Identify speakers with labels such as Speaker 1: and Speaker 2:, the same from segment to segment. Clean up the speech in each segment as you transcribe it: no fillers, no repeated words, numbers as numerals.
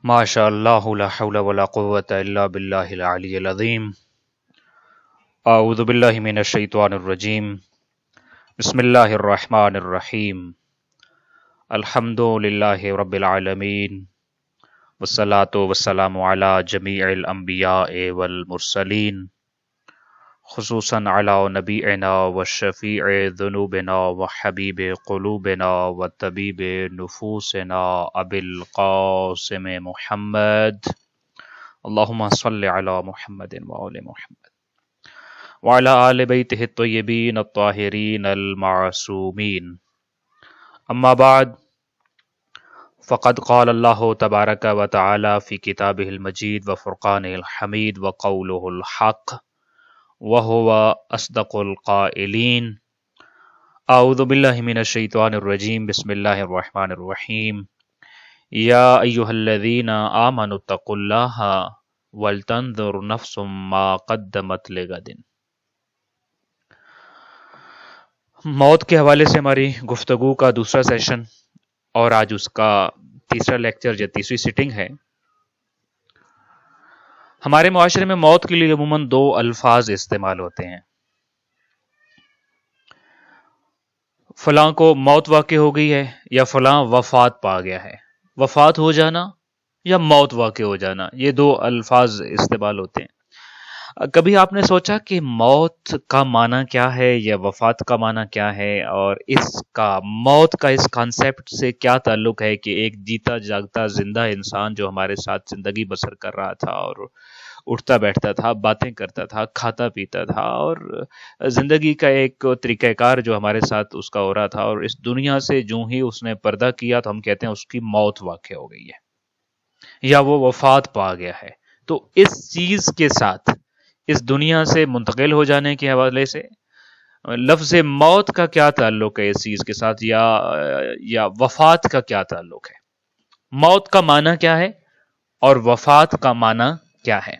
Speaker 1: ماشاء اللہ لا حول ولا قوة الا باللہ العلی العظیم. اعوذ باللہ من الشیطان الرجیم. بسم اللہ الرحمن الرحیم. الحمد للہ رب العالمین والصلاة والسلام علی جمیع الانبیاء والمرسلین خصوصاً علی نبینا والشفیع ذنوبنا وحبیب قلوبنا وطبیب نفوسنا ابی القاسم محمد اللہم صل علی محمد وآل محمد وعلی آل بیتہ الطیبین الطاہرین المعصومین. اما بعد فقد قال اللہ تبارک و تعالی فی کتابہ المجید وفرقانہ الحمید وقولہ الحق وهو اصدق القائلین. اعوذ باللہ من الشیطان الرجیم. بسم اللہ الرحمن الرحیم. یا ایہا الذین آمنوا اتقوا اللہ ولتنظر نفس ما قدمت لغد. موت کے حوالے سے ہماری گفتگو کا دوسرا سیشن اور آج اس کا تیسرا لیکچر یا تیسری سٹنگ ہے. ہمارے معاشرے میں موت کے لیے عموماً دو الفاظ استعمال ہوتے ہیں. فلاں کو موت واقع ہو گئی ہے یا فلاں وفات پا گیا ہے. وفات ہو جانا یا موت واقع ہو جانا، یہ دو الفاظ استعمال ہوتے ہیں. کبھی آپ نے سوچا کہ موت کا معنی کیا ہے یا وفات کا معنی کیا ہے، اور موت کا اس کانسیپٹ سے کیا تعلق ہے کہ ایک جیتا جاگتا زندہ انسان جو ہمارے ساتھ زندگی بسر کر رہا تھا اور اٹھتا بیٹھتا تھا، باتیں کرتا تھا، کھاتا پیتا تھا، اور زندگی کا ایک طریقہ کار جو ہمارے ساتھ اس کا ہو رہا تھا، اور اس دنیا سے جو ہی اس نے پردہ کیا تو ہم کہتے ہیں اس کی موت واقع ہو گئی ہے یا وہ وفات پا گیا ہے. تو اس چیز کے ساتھ، اس دنیا سے منتقل ہو جانے کے حوالے سے لفظ موت کا کیا تعلق ہے اس چیز کے ساتھ، یا وفات کا کیا تعلق ہے؟ موت کا معنی کیا ہے اور وفات کا معنی کیا ہے؟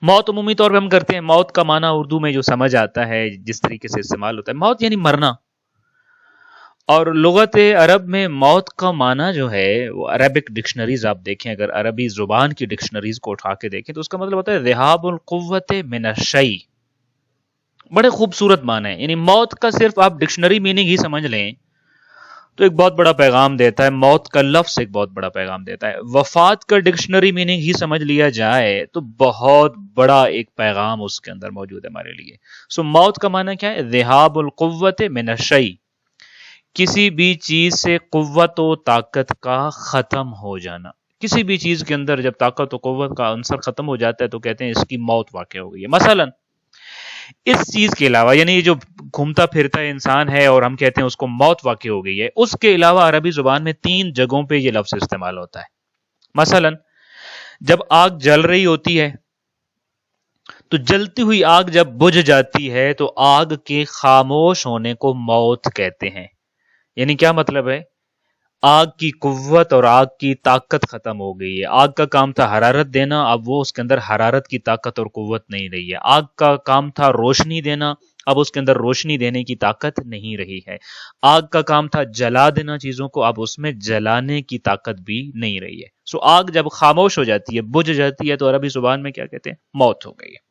Speaker 1: موت عمومی طور پہ ہم کرتے ہیں، موت کا معنی اردو میں جو سمجھ آتا ہے، جس طریقے سے استعمال ہوتا ہے، موت یعنی مرنا. اور لغت عرب میں موت کا معنی جو ہے وہ عربک ڈکشنریز آپ دیکھیں، اگر عربی زبان کی ڈکشنریز کو اٹھا کے دیکھیں تو اس کا مطلب ہوتا ہے ذہاب القوت من الشیء. بڑے خوبصورت معنی ہے. یعنی موت کا صرف آپ ڈکشنری میننگ ہی سمجھ لیں تو ایک بہت بڑا پیغام دیتا ہے. موت کا لفظ ایک بہت بڑا پیغام دیتا ہے. وفات کا ڈکشنری میننگ ہی سمجھ لیا جائے تو بہت بڑا ایک پیغام اس کے اندر موجود ہے ہمارے لیے. موت کا معنی کیا ہے؟ ذہاب القوت من الشیء، کسی بھی چیز سے قوت و طاقت کا ختم ہو جانا. کسی بھی چیز کے اندر جب طاقت و قوت کا عنصر ختم ہو جاتا ہے تو کہتے ہیں اس کی موت واقع ہو گئی ہے. مثلا اس چیز کے علاوہ، یعنی یہ جو گھومتا پھرتا انسان ہے اور ہم کہتے ہیں اس کو موت واقع ہو گئی ہے، اس کے علاوہ عربی زبان میں 3 جگہوں پہ یہ لفظ استعمال ہوتا ہے. مثلا جب آگ جل رہی ہوتی ہے تو جلتی ہوئی آگ جب بجھ جاتی ہے تو آگ کے خاموش ہونے کو موت کہتے ہیں. یعنی کیا مطلب ہے؟ آگ کی قوت اور آگ کی طاقت ختم ہو گئی ہے. آگ کا کام تھا حرارت دینا، اب وہ اس کے اندر حرارت کی طاقت اور قوت نہیں رہی ہے. آگ کا کام تھا روشنی دینا، اب اس کے اندر روشنی دینے کی طاقت نہیں رہی ہے. آگ کا کام تھا جلا دینا چیزوں کو، اب اس میں جلانے کی طاقت بھی نہیں رہی ہے. آگ جب خاموش ہو جاتی ہے، بجھ جاتی ہے، تو عربی زبان میں کیا کہتے ہیں؟ موت ہو گئی ہے.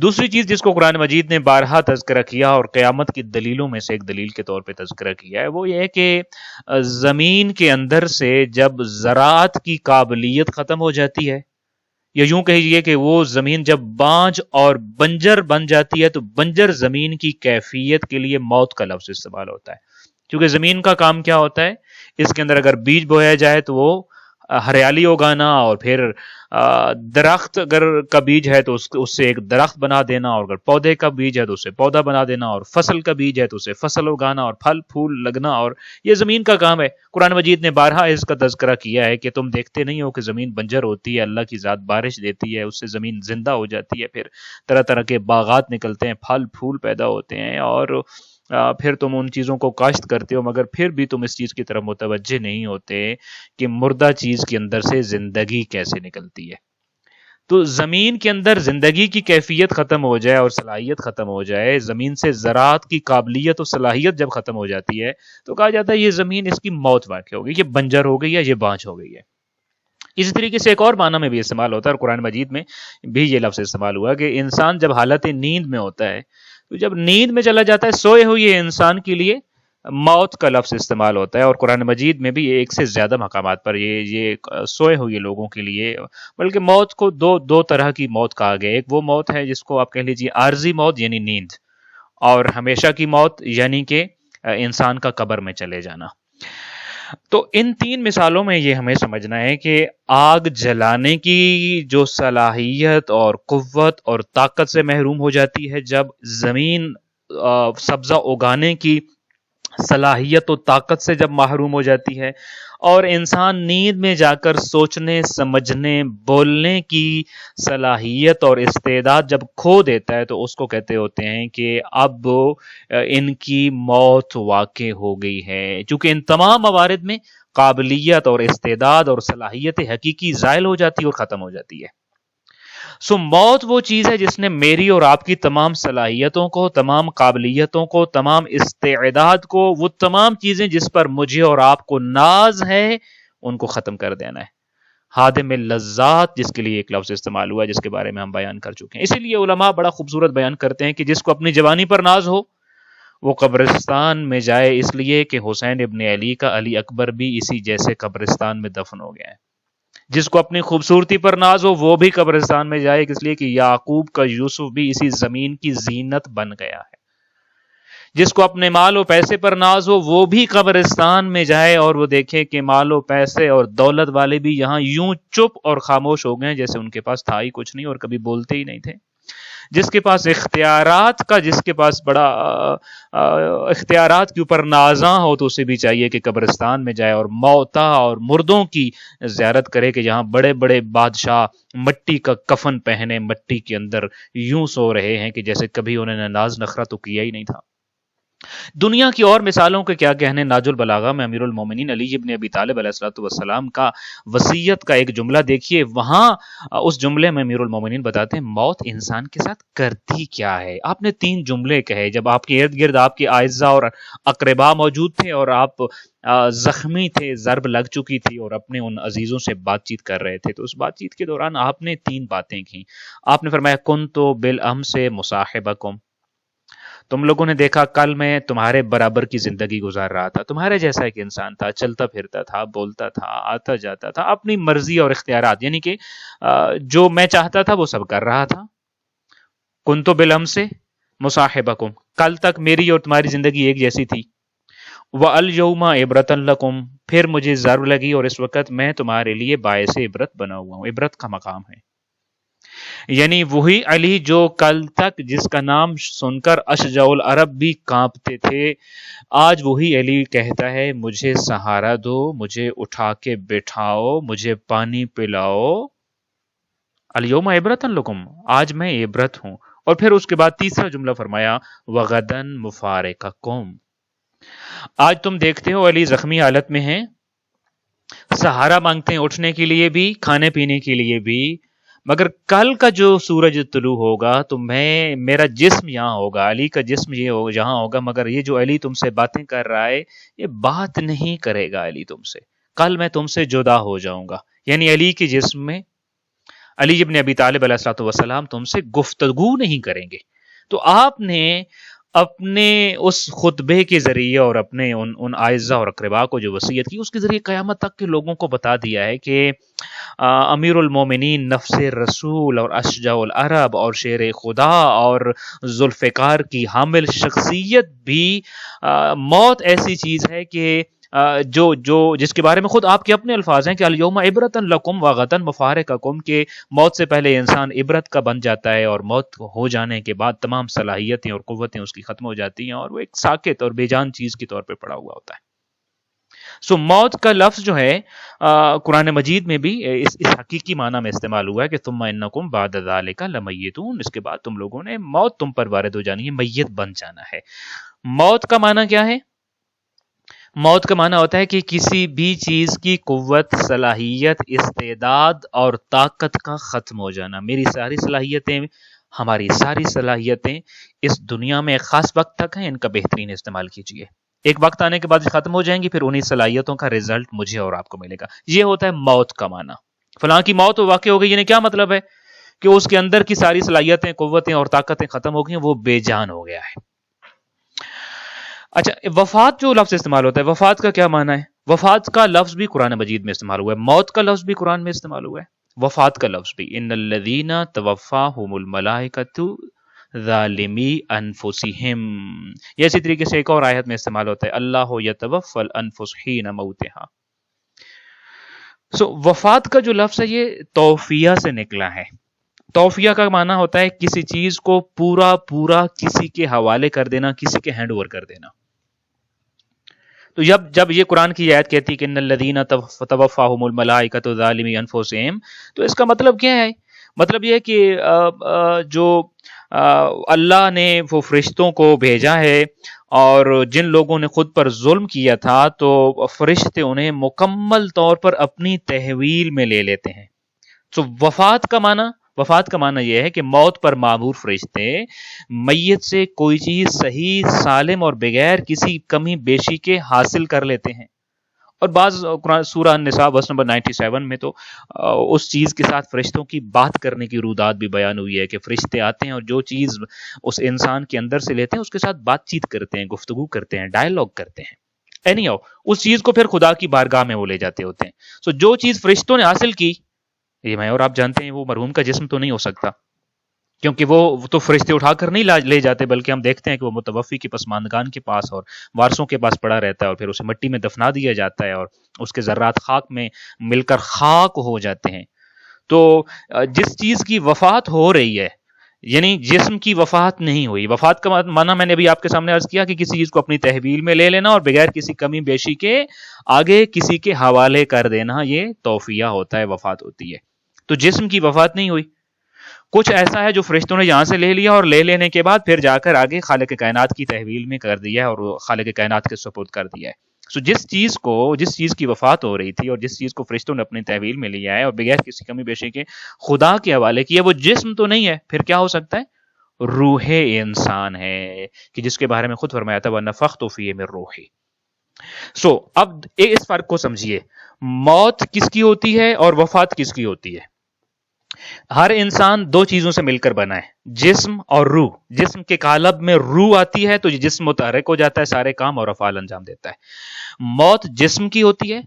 Speaker 1: دوسری چیز جس کو قرآن مجید نے بارہا تذکرہ کیا اور قیامت کی دلیلوں میں سے ایک دلیل کے طور پہ تذکرہ کیا ہے، وہ یہ ہے کہ زمین کے اندر سے جب زراعت کی قابلیت ختم ہو جاتی ہے، یا یوں کہیے کہ وہ زمین جب بانجھ اور بنجر بن جاتی ہے، تو بنجر زمین کی کیفیت کے لیے موت کا لفظ استعمال ہوتا ہے. کیونکہ زمین کا کام کیا ہوتا ہے؟ اس کے اندر اگر بیج بویا جائے تو وہ ہریالی اگانا، اور پھر درخت اگر کا بیج ہے تو اس سے ایک درخت بنا دینا، اور اگر پودے کا بیج ہے تو اسے پودا بنا دینا، اور فصل کا بیج ہے تو اسے فصل اگانا اور پھل پھول لگنا، اور یہ زمین کا کام ہے. قرآن مجید نے بارہا اس کا تذکرہ کیا ہے کہ تم دیکھتے نہیں ہو کہ زمین بنجر ہوتی ہے، اللہ کی ذات بارش دیتی ہے، اس سے زمین زندہ ہو جاتی ہے، پھر طرح طرح کے باغات نکلتے ہیں، پھل پھول پیدا ہوتے ہیں، اور پھر تم ان چیزوں کو کاشت کرتے ہو، مگر پھر بھی تم اس چیز کی طرف متوجہ نہیں ہوتے کہ مردہ چیز کے اندر سے زندگی کیسے نکلتی ہے. تو زمین کے اندر زندگی کی کیفیت ختم ہو جائے اور صلاحیت ختم ہو جائے، زمین سے زراعت کی قابلیت اور صلاحیت جب ختم ہو جاتی ہے تو کہا جاتا ہے یہ زمین، اس کی موت واقع ہو گئی، یہ بنجر ہو گئی ہے، یہ بانجھ ہو گئی ہے. اسی طریقے سے ایک اور معنی میں بھی استعمال ہوتا ہے، اور قرآن مجید میں بھی یہ لفظ استعمال ہوا کہ انسان جب حالت نیند میں ہوتا ہے، تو جب نیند میں چلا جاتا ہے سوئے ہوئے انسان کے لیے موت کا لفظ استعمال ہوتا ہے، اور قرآن مجید میں بھی ایک سے زیادہ مقامات پر یہ سوئے ہوئے لوگوں کے لیے، بلکہ موت کو دو طرح کی موت کہا گیا. ایک وہ موت ہے جس کو آپ کہہ لیجیے عارضی موت یعنی نیند، اور ہمیشہ کی موت یعنی کہ انسان کا قبر میں چلے جانا. تو ان تین مثالوں میں یہ ہمیں سمجھنا ہے کہ آگ جلانے کی جو صلاحیت اور قوت اور طاقت سے محروم ہو جاتی ہے، جب زمین سبزہ اگانے کی صلاحیت و طاقت سے جب محروم ہو جاتی ہے، اور انسان نیند میں جا کر سوچنے سمجھنے بولنے کی صلاحیت اور استعداد جب کھو دیتا ہے، تو اس کو کہتے ہوتے ہیں کہ اب ان کی موت واقع ہو گئی ہے. چونکہ ان تمام موارد میں قابلیت اور استعداد اور صلاحیت حقیقی زائل ہو جاتی ہے اور ختم ہو جاتی ہے. موت وہ چیز ہے جس نے میری اور آپ کی تمام صلاحیتوں کو، تمام قابلیتوں کو، تمام استعداد کو، وہ تمام چیزیں جس پر مجھے اور آپ کو ناز ہے، ان کو ختم کر دینا ہے. ہادم اللذات جس کے لیے ایک لفظ استعمال ہوا، جس کے بارے میں ہم بیان کر چکے ہیں. اسی لیے علماء بڑا خوبصورت بیان کرتے ہیں کہ جس کو اپنی جوانی پر ناز ہو وہ قبرستان میں جائے، اس لیے کہ حسین ابن علی کا علی اکبر بھی اسی جیسے قبرستان میں دفن ہو گیا ہے. جس کو اپنی خوبصورتی پر ناز ہو وہ بھی قبرستان میں جائے، اس لیے کہ یعقوب کا یوسف بھی اسی زمین کی زینت بن گیا ہے. جس کو اپنے مال و پیسے پر ناز ہو وہ بھی قبرستان میں جائے اور وہ دیکھے کہ مال و پیسے اور دولت والے بھی یہاں یوں چپ اور خاموش ہو گئے جیسے ان کے پاس تھا ہی کچھ نہیں اور کبھی بولتے ہی نہیں تھے. جس کے پاس اختیارات کا، جس کے پاس بڑا اختیارات کے اوپر نازاں ہو، تو اسے بھی چاہیے کہ قبرستان میں جائے اور موتا اور مردوں کی زیارت کرے، کہ جہاں بڑے بڑے بادشاہ مٹی کا کفن پہنے مٹی کے اندر یوں سو رہے ہیں کہ جیسے کبھی انہوں نے ناز نخرہ تو کیا ہی نہیں تھا. دنیا کی اور مثالوں کے کیا کہنے. ناج البلاغہ میں امیر المومنین علی ابن ابی طالب علیہ الصلوۃ والسلام کا وصیت کا ایک جملہ دیکھیے. وہاں اس جملے میں امیر المومنین بتاتے ہیں موت انسان کے ساتھ کرتی کیا ہے. آپ نے 3 جملے کہے جب آپ کے ارد گرد آپ کے اعزاء اور اقربا موجود تھے اور آپ زخمی تھے، ضرب لگ چکی تھی اور اپنے ان عزیزوں سے بات چیت کر رہے تھے. تو اس بات چیت کے دوران آپ نے 3 باتیں کی. آپ نے فرمایا کنت بالامس مصاحبکم، تم لوگوں نے دیکھا کل میں تمہارے برابر کی زندگی گزار رہا تھا، تمہارے جیسا ایک انسان تھا، چلتا پھرتا تھا، بولتا تھا، آتا جاتا تھا، اپنی مرضی اور اختیارات یعنی کہ جو میں چاہتا تھا وہ سب کر رہا تھا. کنت بالامس مصاحبکم، کل تک میری اور تمہاری زندگی ایک جیسی تھی. وَالْيَوْمَ عِبْرَةً لَكُمْ، پھر مجھے ضرب لگی اور اس وقت میں تمہارے لیے باعث عبرت بنا ہوا ہوں. عبرت کا مقام ہے، یعنی وہی علی جو کل تک جس کا نام سن کر اشجع العرب بھی کانپتے تھے، آج وہی علی کہتا ہے مجھے سہارا دو، مجھے اٹھا کے بٹھاؤ، مجھے پانی پلاؤ. الیوم عبرۃ لکم، آج میں عبرت ہوں. اور پھر اس کے بعد تیسرا جملہ فرمایا وغدن مفارقکم، آج تم دیکھتے ہو علی زخمی حالت میں ہیں، سہارا مانگتے ہیں اٹھنے کے لیے بھی، کھانے پینے کے لیے بھی، مگر کل کا جو سورج طلوع ہوگا تو میرا جسم یہاں ہوگا، علی کا جسم یہاں ہوگا، مگر یہ جو علی تم سے باتیں کر رہا ہے یہ بات نہیں کرے گا علی تم سے، کل میں تم سے جدا ہو جاؤں گا. یعنی علی کے جسم میں علی ابن ابی طالب علیہ الصلوۃ والسلام تم سے گفتگو نہیں کریں گے. تو آپ نے اپنے اس خطبے کے ذریعے اور اپنے ان اعزاء اور اقربا کو جو وصیت کی اس کے ذریعے قیامت تک کے لوگوں کو بتا دیا ہے کہ امیر المومنین، نفس رسول اور اشجع العرب اور شیر خدا اور ذوالفقار کی حامل شخصیت بھی موت ایسی چیز ہے کہ جس کے بارے میں خود آپ کے اپنے الفاظ ہیں کہ الیوم عبرۃ لکم وغدن مفارقکم، کہ موت سے پہلے انسان عبرت کا بن جاتا ہے اور موت ہو جانے کے بعد تمام صلاحیتیں اور قوتیں اس کی ختم ہو جاتی ہیں اور وہ ایک ساکت اور بے جان چیز کے طور پہ پڑا ہوا ہوتا ہے. موت کا لفظ جو ہے قرآن مجید میں بھی اس حقیقی معنی میں استعمال ہوا ہے کہ ثم انکم بعد ذلک لمیتون، اس کے بعد تم لوگوں نے موت تم پر وارد ہو جانی ہے، میت بن جانا ہے. موت کا معنی کیا ہے؟ موت کا معنی ہوتا ہے کہ کسی بھی چیز کی قوت، صلاحیت، استعداد اور طاقت کا ختم ہو جانا. میری ساری صلاحیتیں، ہماری ساری صلاحیتیں اس دنیا میں ایک خاص وقت تک ہیں، ان کا بہترین استعمال کیجیے. ایک وقت آنے کے بعد ختم ہو جائیں گی، پھر انہی صلاحیتوں کا رزلٹ مجھے اور آپ کو ملے گا. یہ ہوتا ہے موت کا معنی. فلاں کی موت واقع ہو گئی، یعنی کیا مطلب ہے کہ اس کے اندر کی ساری صلاحیتیں، قوتیں اور طاقتیں ختم ہو گئی ہیں، وہ بے جان ہو گیا ہے۔ اچھا، وفات جو لفظ استعمال ہوتا ہے، وفات کا کیا معنی ہے؟ وفات کا لفظ بھی قرآن مجید میں استعمال ہوا ہے، موت کا لفظ بھی قرآن میں استعمال ہوا ہے، وفات کا لفظ بھی، ان الذین توفاہم الملائکۃ ظالمی انفسہم، یہ اسی طریقے سے ایک اور آیت میں استعمال ہوتا ہے، اللہ یتوفی الانفس حین موتہا۔ وفات کا جو لفظ ہے یہ توفیہ سے نکلا ہے۔ توفیہ کا معنی ہوتا ہے کسی چیز کو پورا پورا کسی کے حوالے کر دینا، کسی کے ہینڈ اوور کر دینا۔ تو جب یہ قرآن کی آیت کہتی کہ ان الذین توفاہم الملائکۃ ظالمی انفسہم، تو اس کا مطلب کیا ہے؟ مطلب یہ ہے کہ جو اللہ نے وہ فرشتوں کو بھیجا ہے، اور جن لوگوں نے خود پر ظلم کیا تھا تو فرشتے انہیں مکمل طور پر اپنی تحویل میں لے لیتے ہیں۔ تو وفات کا معنی یہ ہے کہ موت پر مامور فرشتے میت سے کوئی چیز صحیح سالم اور بغیر کسی کمی بیشی کے حاصل کر لیتے ہیں۔ اور بعض قرآن سورہ النساء ورس نمبر 97 میں تو اس چیز کے ساتھ فرشتوں کی بات کرنے کی رودات بھی بیان ہوئی ہے کہ فرشتے آتے ہیں اور جو چیز اس انسان کے اندر سے لیتے ہیں اس کے ساتھ بات چیت کرتے ہیں، گفتگو کرتے ہیں، ڈائلاگ کرتے ہیں، اینی ہاؤ اس چیز کو پھر خدا کی بارگاہ میں وہ لے جاتے ہوتے ہیں۔ جو چیز فرشتوں نے حاصل کی، یہ میں اور آپ جانتے ہیں وہ مرحوم کا جسم تو نہیں ہو سکتا، کیونکہ وہ تو فرشتے اٹھا کر نہیں لے جاتے، بلکہ ہم دیکھتے ہیں کہ وہ متوفی کے پسماندگان کے پاس اور وارثوں کے پاس پڑا رہتا ہے، اور پھر اسے مٹی میں دفنا دیا جاتا ہے اور اس کے ذرات خاک میں مل کر خاک ہو جاتے ہیں۔ تو جس چیز کی وفات ہو رہی ہے، یعنی جسم کی وفات نہیں ہوئی، وفات کا معنی میں نے بھی آپ کے سامنے عرض کیا کہ کسی چیز کو اپنی تحویل میں لے لینا اور بغیر کسی کمی بیشی کے آگے کسی کے حوالے کر دینا، یہ توفیہ ہوتا ہے، وفات ہوتی ہے۔ تو جسم کی وفات نہیں ہوئی، کچھ ایسا ہے جو فرشتوں نے یہاں سے لے لیا اور لے لینے کے بعد پھر جا کر آگے خالق کائنات کی تحویل میں کر دیا ہے اور خالق کائنات کے سپرد کر دیا ہے۔ جس چیز کی وفات ہو رہی تھی اور جس چیز کو فرشتوں نے اپنی تحویل میں لیا ہے اور بغیر کسی کمی بیشی کے خدا کے حوالے کیا، وہ جسم تو نہیں ہے، پھر کیا ہو سکتا ہے؟ روح انسان ہے، کہ جس کے بارے میں خود فرمایا تھا وَنَفَخْتُ فِيهِ مِن رُوحِي۔ اب اس فرق کو سمجھیے، موت کس کی ہوتی ہے اور وفات کس کی ہوتی ہے؟ ہر انسان دو چیزوں سے مل کر بنا ہے، جسم اور روح۔ جسم کے قالب میں روح آتی ہے تو یہ جسم متحرک ہو جاتا ہے، سارے کام اور افعال انجام دیتا ہے۔ موت جسم کی ہوتی ہے،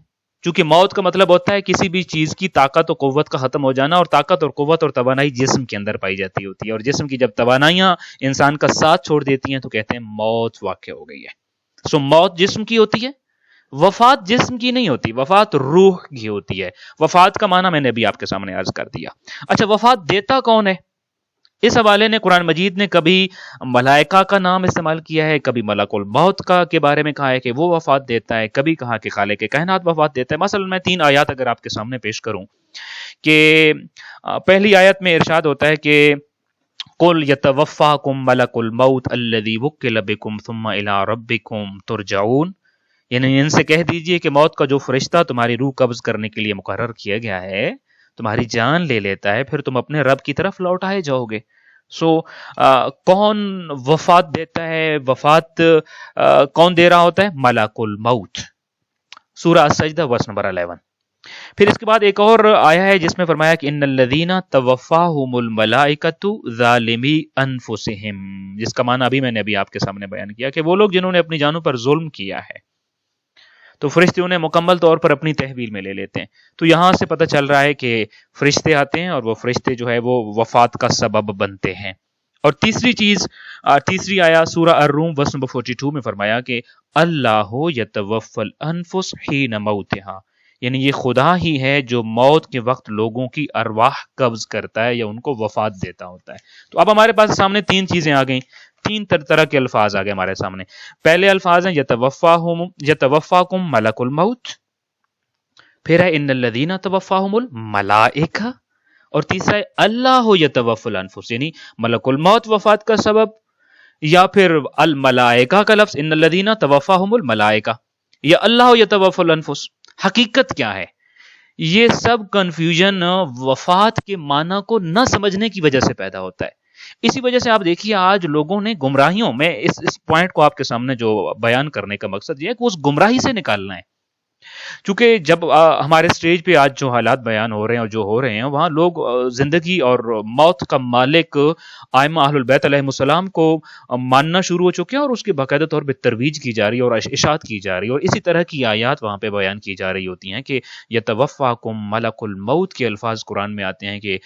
Speaker 1: چونکہ موت کا مطلب ہوتا ہے کسی بھی چیز کی طاقت و قوت کا ختم ہو جانا، اور طاقت اور قوت اور توانائی جسم کے اندر پائی جاتی ہوتی ہے، اور جسم کی جب توانائیاں انسان کا ساتھ چھوڑ دیتی ہیں تو کہتے ہیں موت واقع ہو گئی ہے۔ موت جسم کی ہوتی ہے، وفات جسم کی نہیں ہوتی، وفات روح کی ہوتی ہے۔ وفات کا معنی میں نے بھی آپ کے سامنے عرض کر دیا۔ اچھا، وفات دیتا کون ہے؟ اس حوالے نے قرآن مجید نے کبھی ملائکہ کا نام استعمال کیا ہے، کبھی ملک الموت کا کے بارے میں کہا ہے کہ وہ وفات دیتا ہے، کبھی کہا کہ خالق کائنات وفات دیتا ہے۔ مثلا میں 3 آیات اگر آپ کے سامنے پیش کروں، کہ پہلی آیت میں ارشاد ہوتا ہے کہ قُلْ يَتَوَفَّاكُمْ مَلَكُ الْمَوْتِ الَّذِي وُكِّلَ بِكُمْ ثُمَّ إِلَىٰ رَبِّكُمْ تُرْجَعُونَ، یعنی ان سے کہہ دیجئے کہ موت کا جو فرشتہ تمہاری روح قبض کرنے کے لیے مقرر کیا گیا ہے، تمہاری جان لے لیتا ہے، پھر تم اپنے رب کی طرف لوٹائے جاؤ گے۔ کون وفات دیتا ہے؟ وفات کون دے رہا ہوتا ہے؟ ملک الموت، سورہ السجدہ ورس نمبر 11۔ پھر اس کے بعد ایک اور آیا ہے جس میں فرمایا کہ ان الذین توفاہم الملائکۃ ظالمی انفسہم، جس کا معنی ابھی میں نے آپ کے سامنے بیان کیا کہ وہ لوگ جنہوں نے اپنی جانوں پر ظلم کیا ہے تو فرشتے انہیں مکمل طور پر اپنی تحویل میں لے لیتے ہیں۔ تو یہاں سے پتہ چل رہا ہے کہ فرشتے آتے ہیں اور وہ فرشتے جو ہے وہ وفات کا سبب بنتے ہیں۔ اور تیسری آیات سورہ الروم ورس نمبر 42 میں فرمایا کہ اللہ یتوفی الانفس حین موتہا، یعنی یہ خدا ہی ہے جو موت کے وقت لوگوں کی ارواح قبض کرتا ہے یا ان کو وفات دیتا ہوتا ہے۔ تو اب ہمارے پاس سامنے 3 چیزیں آ گئیں، 3 طرح کے الفاظ آ گئے ہمارے سامنے۔ پہلے الفاظ ہیں یتوفاکم ملک الموت، پھر ہے ان الذین توفاہم الملائکہ، اور تیسرا ہے اللہ یتوفی الانفس، یعنی ملک الموت وفات کا سبب، یا پھر الملائکہ کا لفظ ان الذین توفاہم الملائکہ، یا اللہ یتوفی الانفس۔ حقیقت کیا ہے؟ یہ سب کنفیوژن وفات کے معنی کو نہ سمجھنے کی وجہ سے پیدا ہوتا ہے۔ اسی وجہ سے آپ دیکھیے آج لوگوں نے گمراہیوں میں اس پوائنٹ کو آپ کے سامنے جو بیان کرنے کا مقصد یہ ہے کہ اس گمراہی سے نکالنا ہے چونکہ جب ہمارے سٹیج پہ آج جو حالات بیان ہو رہے ہیں اور جو ہو رہے ہیں وہاں لوگ زندگی اور موت کا مالک ائمہ اہل البیت علیہم السلام کو ماننا شروع ہو چکے ہیں، اور اس کی باقاعدہ طور پہ ترویج کی جا رہی ہے اور اشاعت کی جا رہی ہے، اور اسی طرح کی آیات وہاں پہ بیان کی جا رہی ہوتی ہیں کہ یتوفاکم ملک الموت کے الفاظ قرآن میں آتے ہیں کہ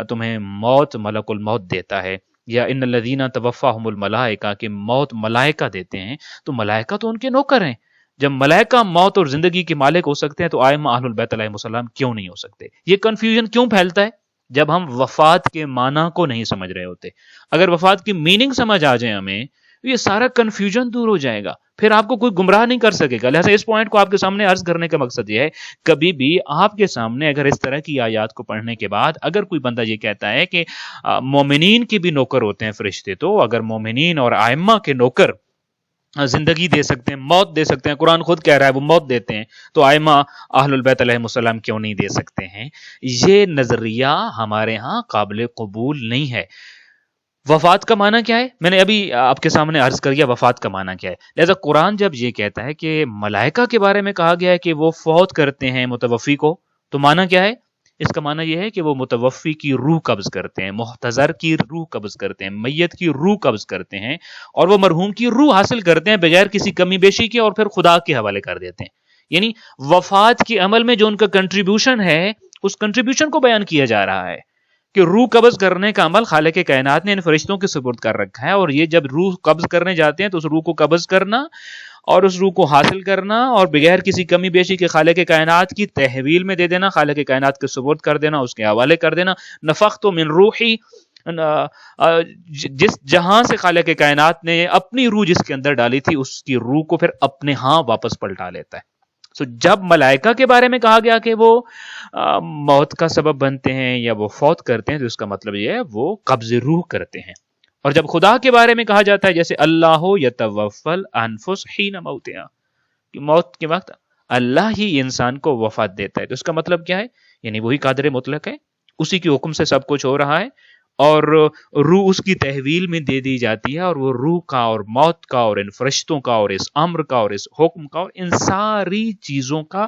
Speaker 1: تمہیں موت ملک الموت دیتا ہے، یا ان الذین توفاہم الملائکہ کہ موت ملائکہ دیتے ہیں، تو ملائکہ تو ان کے نوکر ہیں۔ جب ملائکہ موت اور زندگی کے مالک ہو سکتے ہیں تو ائمہ اہل البیت علیہم السلام کیوں نہیں ہو سکتے؟ یہ کنفیوژن کیوں پھیلتا ہے؟ جب ہم وفات کے معنی کو نہیں سمجھ رہے ہوتے۔ اگر وفات کی میننگ سمجھ آ جائے ہمیں تو یہ سارا کنفیوژن دور ہو جائے گا، پھر آپ کو کوئی گمراہ نہیں کر سکے گا۔ لہٰذا اس پوائنٹ کو آپ کے سامنے عرض کرنے کا مقصد یہ ہے، کبھی بھی آپ کے سامنے اگر اس طرح کی آیات کو پڑھنے کے بعد اگر کوئی بندہ یہ کہتا ہے کہ مومنین کے بھی نوکر ہوتے ہیں فرشتے، تو اگر مومنین اور ائمہ کے نوکر زندگی دے سکتے ہیں، موت دے سکتے ہیں، قرآن خود کہہ رہا ہے وہ موت دیتے ہیں، تو ائمہ اہل البیت علیہم السلام کیوں نہیں دے سکتے ہیں؟ یہ نظریہ ہمارے ہاں قابل قبول نہیں ہے۔ وفات کا معنی کیا ہے؟ میں نے ابھی آپ کے سامنے عرض کر دیا وفات کا معنی کیا ہے۔ لہذا قرآن جب یہ کہتا ہے کہ ملائکہ کے بارے میں کہا گیا ہے کہ وہ فوت کرتے ہیں متوفی کو، تو معنی کیا ہے؟ اس کا معنی یہ ہے کہ وہ متوفی کی روح قبض کرتے ہیں، محتضر کی روح قبض کرتے ہیں، میت کی روح قبض کرتے ہیں، اور وہ مرحوم کی روح حاصل کرتے ہیں بغیر کسی کمی بیشی کے، اور پھر خدا کے حوالے کر دیتے ہیں۔ یعنی وفات کے عمل میں جو ان کا کنٹریبیوشن ہے، اس کنٹریبیوشن کو بیان کیا جا رہا ہے کہ روح قبض کرنے کا عمل خالق کائنات نے ان فرشتوں کے سپرد کر رکھا ہے، اور یہ جب روح قبض کرنے جاتے ہیں تو اس روح کو قبض کرنا اور اس روح کو حاصل کرنا اور بغیر کسی کمی بیشی کے خالق کائنات کی تحویل میں دے دینا، خالق کائنات کے سپرد کر دینا، اس کے حوالے کر دینا۔ نفخت من روحی، جس جہاں سے خالق کائنات نے اپنی روح جس کے اندر ڈالی تھی اس کی روح کو پھر اپنے ہاں واپس پلٹا لیتا ہے۔ جب ملائکہ کے بارے میں کہا گیا کہ وہ موت کا سبب بنتے ہیں یا وہ فوت کرتے ہیں، تو اس کا مطلب یہ ہے وہ قبض روح کرتے ہیں۔ اور جب خدا کے بارے میں کہا جاتا ہے جیسے اللہ یتوفل انفس حین موتہا، کہ موت کے وقت اللہ ہی انسان کو وفات دیتا ہے، تو اس کا مطلب کیا ہے؟ یعنی وہی قادر مطلق ہے، اسی کے حکم سے سب کچھ ہو رہا ہے، اور روح اس کی تحویل میں دے دی جاتی ہے، اور وہ روح کا اور موت کا اور ان فرشتوں کا اور اس امر کا اور اس حکم کا اور ان ساری چیزوں کا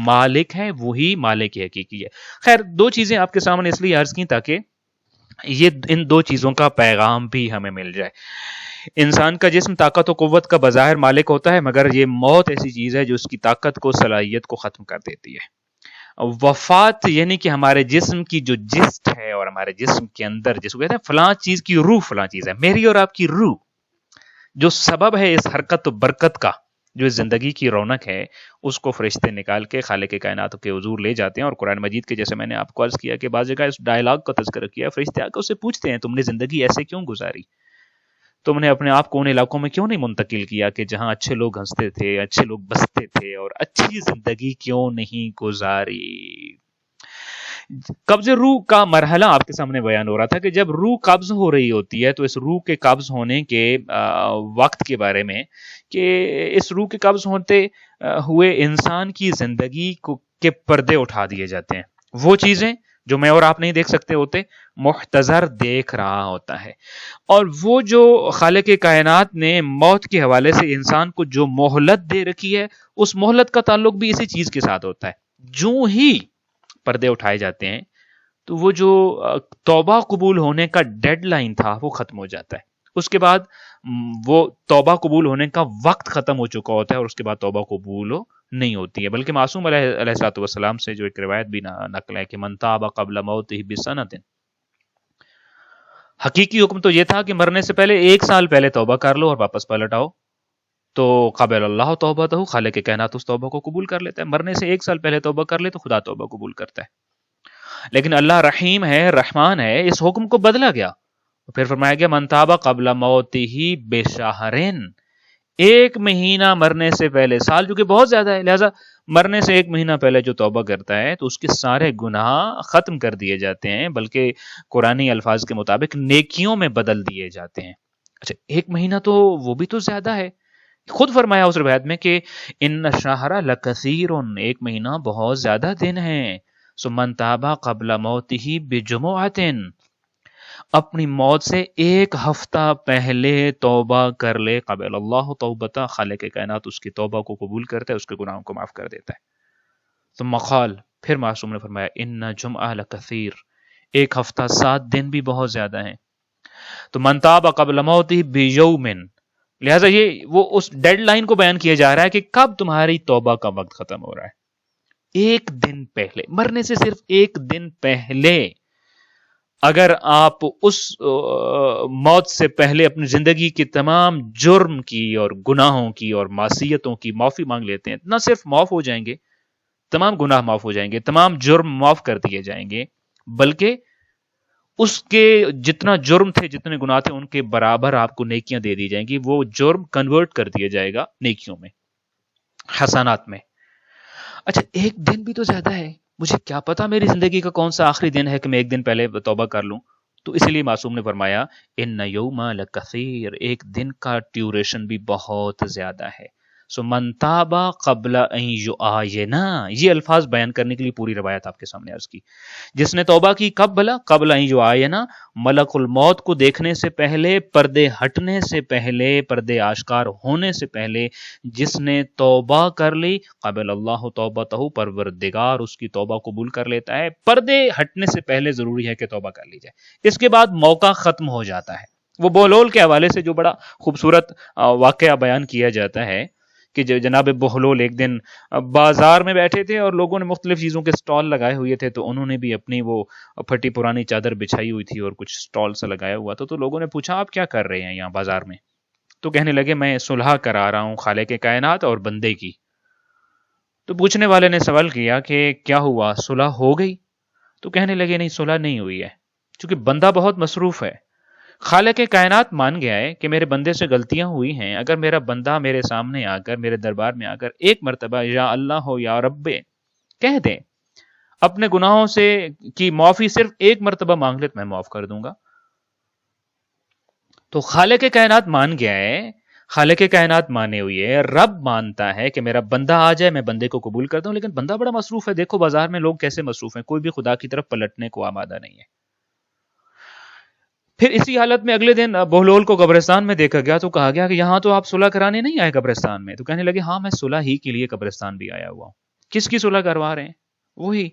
Speaker 1: مالک ہے، وہی مالک حقیقی ہے۔ خیر، دو چیزیں آپ کے سامنے اس لیے عرض کی تاکہ یہ ان دو چیزوں کا پیغام بھی ہمیں مل جائے۔ انسان کا جسم طاقت و قوت کا بظاہر مالک ہوتا ہے، مگر یہ موت ایسی چیز ہے جو اس کی طاقت کو، صلاحیت کو ختم کر دیتی ہے۔ وفات یعنی کہ ہمارے جسم کی جو جسٹ ہے اور ہمارے جسم کے اندر جس کو کہتے ہیں فلاں چیز کی روح فلاں چیز ہے، میری اور آپ کی روح جو سبب ہے اس حرکت و برکت کا، جو اس زندگی کی رونق ہے، اس کو فرشتے نکال کے خالق کائنات کے حضور لے جاتے ہیں۔ اور قرآن مجید کے جیسے میں نے آپ کو عرض کیا کہ بعض جگہ اس ڈائلاگ کا تذکرہ کیا، فرشتے آ کے اس سے پوچھتے ہیں تم نے زندگی ایسے کیوں گزاری؟ تم نے اپنے آپ کو ان علاقوں میں کیوں نہیں منتقل کیا کہ جہاں اچھے لوگ ہنستے تھے، اچھے لوگ بستے تھے، اور اچھی زندگی کیوں نہیں گزاری؟ قبض روح کا مرحلہ آپ کے سامنے بیان ہو رہا تھا کہ جب روح قبض ہو رہی ہوتی ہے تو اس روح کے قبض ہونے کے وقت کے بارے میں کہ اس روح کے قبض ہوتے ہوئے انسان کی زندگی کے پردے اٹھا دیے جاتے ہیں، وہ چیزیں جو میں اور آپ نہیں دیکھ سکتے ہوتے، محتضر دیکھ رہا ہوتا ہے۔ اور وہ جو خالق کائنات نے موت کے حوالے سے انسان کو جو مہلت دے رکھی ہے، اس مہلت کا تعلق بھی اسی چیز کے ساتھ ہوتا ہے۔ جو ہی پردے اٹھائے جاتے ہیں تو وہ جو توبہ قبول ہونے کا ڈیڈ لائن تھا وہ ختم ہو جاتا ہے، اس کے بعد وہ توبہ قبول ہونے کا وقت ختم ہو چکا ہوتا ہے، اور اس کے بعد توبہ قبول نہیں ہوتی ہے۔ بلکہ معصوم علیہ الصلوۃ والسلام سے جو ایک روایت بھی نقل ہے کہ من تاب قبل موتہ بسنۃ، حقیقی حکم تو یہ تھا کہ مرنے سے پہلے 1 سال پہلے توبہ کر لو اور واپس پلٹ آؤ، تو قبل اللہ توبتہ، خالق کائنات اس توبہ کو قبول کر لیتا ہے۔ مرنے سے 1 سال پہلے توبہ کر لے تو خدا توبہ قبول کرتا ہے۔ لیکن اللہ رحیم ہے، رحمان ہے، اس حکم کو بدلا گیا، پھر فرمایا گیا من تاب قبل موتہ بشہرین، 1 مہینہ مرنے سے پہلے، سال جو کہ بہت زیادہ ہے، لہذا مرنے سے 1 مہینہ پہلے جو توبہ کرتا ہے تو اس کے سارے گناہ ختم کر دیے جاتے ہیں، بلکہ قرآنی الفاظ کے مطابق نیکیوں میں بدل دیے جاتے ہیں۔ اچھا، 1 مہینہ تو وہ بھی تو زیادہ ہے، خود فرمایا اس روایت میں کہ ان الشہر لکثیر، 1 مہینہ بہت زیادہ دن ہے۔ سمن تابا قبل موتہ بجمعۃ، اپنی موت سے 1 ہفتہ پہلے توبہ کر لے، قبل اللہ توبتہ، خالق کائنات اس کی توبہ کو قبول کرتا ہے، اس کے گناہوں کو معاف کر دیتا ہے۔ تو مقال پھر معصوم نے فرمایا ان جمعہ لکثیر، ایک ہفتہ 7 دن بھی بہت زیادہ ہیں. تو من تاب قبل موتہ بیوم، لہذا یہ وہ اس ڈیڈ لائن کو بیان کیا جا رہا ہے کہ کب تمہاری توبہ کا وقت ختم ہو رہا ہے. ایک دن پہلے، مرنے سے صرف ایک دن پہلے اگر آپ اس موت سے پہلے اپنی زندگی کی تمام جرم کی اور گناہوں کی اور معصیتوں کی معافی مانگ لیتے ہیں، نہ صرف معاف ہو جائیں گے، تمام گناہ معاف ہو جائیں گے، تمام جرم معاف کر دیے جائیں گے، بلکہ اس کے جتنا جرم تھے، جتنے گناہ تھے، ان کے برابر آپ کو نیکیاں دے دی جائیں گی. وہ جرم کنورٹ کر دیا جائے گا نیکیوں میں، حسنات میں. اچھا ایک دن بھی تو زیادہ ہے، مجھے کیا پتا میری زندگی کا کون سا آخری دن ہے کہ میں ایک دن پہلے توبہ کر لوں. تو اس لیے معصوم نے فرمایا ان یوم لکثیر، ایک دن کا ڈیوریشن بھی بہت زیادہ ہے. سو من تاب قبل ان یعاین، یہ الفاظ بیان کرنے کے لیے پوری روایت آپ کے سامنے عرض کی. جس نے توبہ کی کب بھلا؟ قبل ان یعاین، ملک الموت کو دیکھنے سے پہلے، پردے ہٹنے سے پہلے، پردے آشکار ہونے سے پہلے جس نے توبہ کر لی، قبل اللہ توبتہ، پروردگار اس کی توبہ قبول کر لیتا ہے. پردے ہٹنے سے پہلے ضروری ہے کہ توبہ کر لی جائے. اس کے بعد موقع ختم ہو جاتا ہے. وہ بہلول کے حوالے سے جو بڑا خوبصورت واقعہ بیان کیا جاتا ہے کہ جناب بہلول ایک دن بازار میں بیٹھے تھے اور لوگوں نے مختلف چیزوں کے سٹال لگائے ہوئے تھے، تو انہوں نے بھی اپنی وہ پھٹی پرانی چادر بچھائی ہوئی تھی اور کچھ سٹال سے لگایا ہوا تھا. تو لوگوں نے پوچھا آپ کیا کر رہے ہیں یہاں بازار میں؟ تو کہنے لگے میں صلح کرا رہا ہوں خالق کائنات اور بندے کی. تو پوچھنے والے نے سوال کیا کہ کیا ہوا، صلح ہو گئی؟ تو کہنے لگے نہیں، صلح نہیں ہوئی ہے، چونکہ بندہ بہت مصروف ہے. خالق کائنات مان گیا ہے کہ میرے بندے سے غلطیاں ہوئی ہیں. اگر میرا بندہ میرے سامنے آ کر، میرے دربار میں آ کر ایک مرتبہ یا اللہ ہو یا رب کہہ دے، اپنے گناہوں سے کی معافی صرف ایک مرتبہ مانگ لے، میں معاف کر دوں گا. تو خالق کائنات مان گیا ہے، خالق کائنات مانے ہوئی ہے، رب مانتا ہے کہ میرا بندہ آ جائے میں بندے کو قبول کرتا ہوں، لیکن بندہ بڑا مصروف ہے. دیکھو بازار میں لوگ کیسے مصروف ہیں، کوئی بھی خدا کی طرف پلٹنے کو آمادہ نہیں ہے. پھر اسی حالت میں اگلے دن بہلول کو قبرستان میں دیکھا گیا، تو کہا گیا کہ یہاں تو آپ صلح کرانے نہیں آئے قبرستان میں. تو کہنے لگے ہاں میں صلح ہی کے لیے قبرستان بھی آیا ہوا ہوں. کس کی صلح کروا رہے ہیں؟ وہی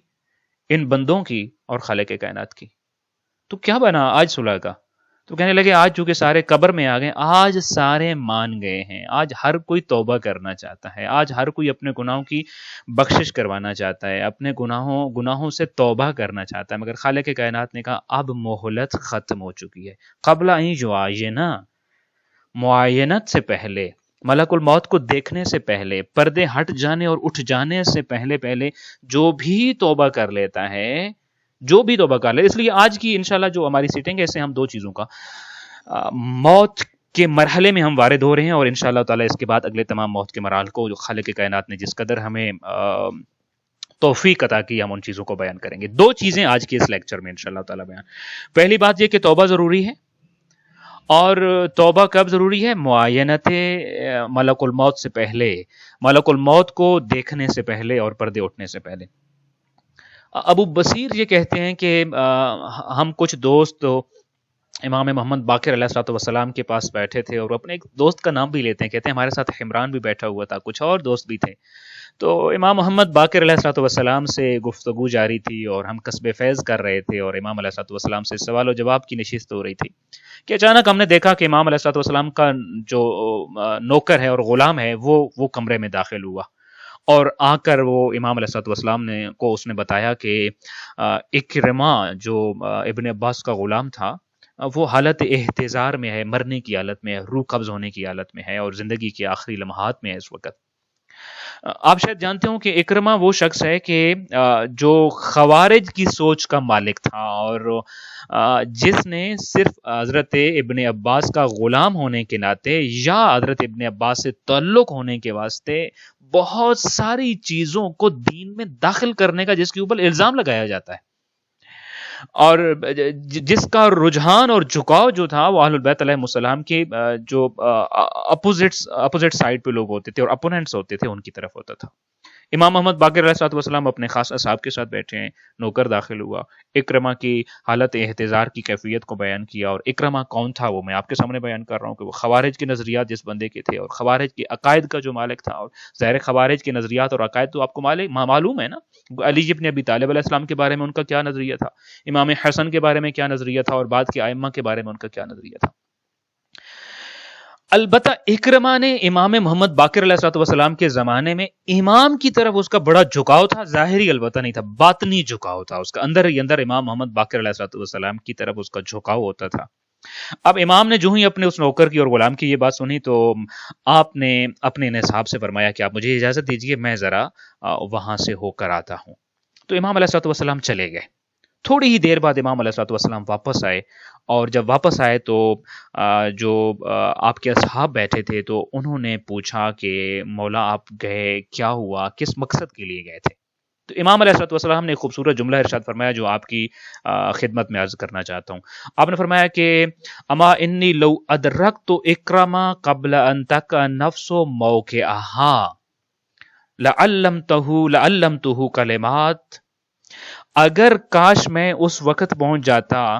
Speaker 1: ان بندوں کی اور خالق کائنات کی. تو کیا بنا آج صلح کا؟ تو کہنے لگے آج چونکہ سارے قبر میں آ گئے، آج سارے مان گئے ہیں، آج ہر کوئی توبہ کرنا چاہتا ہے، آج ہر کوئی اپنے گناہوں کی بخشش کروانا چاہتا ہے، اپنے گناہوں سے توبہ کرنا چاہتا ہے. مگر خالق کائنات نے کہا اب مہلت ختم ہو چکی ہے. قبل ان یعاین، معاینت سے پہلے، ملک الموت کو دیکھنے سے پہلے، پردے ہٹ جانے اور اٹھ جانے سے پہلے جو بھی توبہ کر لیتا ہے، جو بھی توبہ کر لے. اس لیے آج کی انشاءاللہ جو ہماری سیٹنگ ہے، اسے ہم دو چیزوں کا موت کے مرحلے میں ہم وارد ہو رہے ہیں، اور انشاءاللہ تعالی اس کے بعد اگلے تمام موت کے مراحل کو جو خالق کائنات نے جس قدر ہمیں توفیق عطا کی، ہم ان چیزوں کو بیان کریں گے. دو چیزیں آج کے اس لیکچر میں انشاءاللہ تعالی بیان. پہلی بات یہ کہ توبہ ضروری ہے، اور توبہ کب ضروری ہے؟ معاینت ملک الموت سے پہلے، ملک الموت کو دیکھنے سے پہلے اور پردے اٹھنے سے پہلے. ابو بصیر یہ کہتے ہیں کہ ہم کچھ دوست امام محمد باقر علیہ الصلوۃ والسلام کے پاس بیٹھے تھے، اور اپنے ایک دوست کا نام بھی لیتے ہیں، کہتے ہیں ہمارے ساتھ حمران بھی بیٹھا ہوا تھا، کچھ اور دوست بھی تھے. تو امام محمد باقر علیہ الصلوۃ والسلام سے گفتگو جاری تھی اور ہم کسب فیض کر رہے تھے، اور امام علیہ الصلوۃ والسلام سے سوال و جواب کی نشست ہو رہی تھی کہ اچانک ہم نے دیکھا کہ امام علیہ الصلوۃ والسلام کا جو نوکر ہے اور غلام ہے وہ کمرے میں داخل ہوا، اور آ کر وہ امام علیہ الصلوۃ والسلام کو اس نے بتایا کہ اکرمہ جو ابن عباس کا غلام تھا، وہ حالت احتضار میں ہے، مرنے کی حالت میں ہے، روح قبض ہونے کی حالت میں ہے، اور زندگی کے آخری لمحات میں ہے اس وقت. آپ شاید جانتے ہوں کہ اکرمہ وہ شخص ہے کہ جو خوارج کی سوچ کا مالک تھا، اور جس نے صرف حضرت ابن عباس کا غلام ہونے کے ناطے یا حضرت ابن عباس سے تعلق ہونے کے واسطے بہت ساری چیزوں کو دین میں داخل کرنے کا جس کے اوپر الزام لگایا جاتا ہے، اور جس کا رجحان اور جھکاؤ جو تھا وہ اہل البیت علیہ السلام کے جو اپوزٹ سائڈ پہ لوگ ہوتے تھے اور اپوننٹس ہوتے تھے ان کی طرف ہوتا تھا. امام محمد باقر علیہ الصلوۃ والسلام اپنے خاص اصحاب کے ساتھ بیٹھے ہیں، نوکر داخل ہوا، اکرمہ کی حالت احتضار کی کیفیت کو بیان کیا، اور اکرمہ کون تھا وہ میں آپ کے سامنے بیان کر رہا ہوں کہ وہ خوارج کے نظریات جس بندے کے تھے اور خوارج کے عقائد کا جو مالک تھا، اور ظاہر خوارج کے نظریات اور عقائد تو آپ کو معلوم ہے نا، علی ابن ابی طالب علیہ السلام کے بارے میں ان کا کیا نظریہ تھا، امام حسن کے بارے میں کیا نظریہ تھا، اور بعد کے ائمہ کے بارے میں ان کا کیا نظریہ تھا۔ البتہ اکرمہ نے امام محمد باقر علیہ الصلوۃ والسلام کے زمانے میں امام کی طرف اس کا بڑا جھکاؤ تھا، ظاہری البتہ نہیں تھا، باطنی جھکاؤ تھا، اس کا اندر ہی اندر امام محمد باقر علیہ الصلوۃ والسلام کی طرف اس کا جھکاؤ ہوتا تھا۔ اب امام نے جو ہی اپنے اس نوکر کی اور غلام کی یہ بات سنی تو آپ نے اپنے نصاب سے فرمایا کہ آپ مجھے اجازت دیجیے، میں ذرا وہاں سے ہو کر آتا ہوں۔ تو امام علیہ الصلوۃ والسلام چلے گئے۔ تھوڑی ہی دیر بعد امام علیہ الصلوۃ والسلام واپس آئے، اور جب واپس آئے تو جو آپ کے اصحاب بیٹھے تھے تو انہوں نے پوچھا کہ مولا آپ گئے، کیا ہوا، کس مقصد کے لیے گئے تھے؟ تو امام علیہ الصلوۃ والسلام نے ایک خوبصورت جملہ ارشاد فرمایا جو آپ کی خدمت میں عرض کرنا چاہتا ہوں۔ آپ نے فرمایا کہ اما انی لو ادرکت اکرما قبل ان تک نفس موقعہا لعلمتہ کلمات، اگر کاش میں اس وقت پہنچ جاتا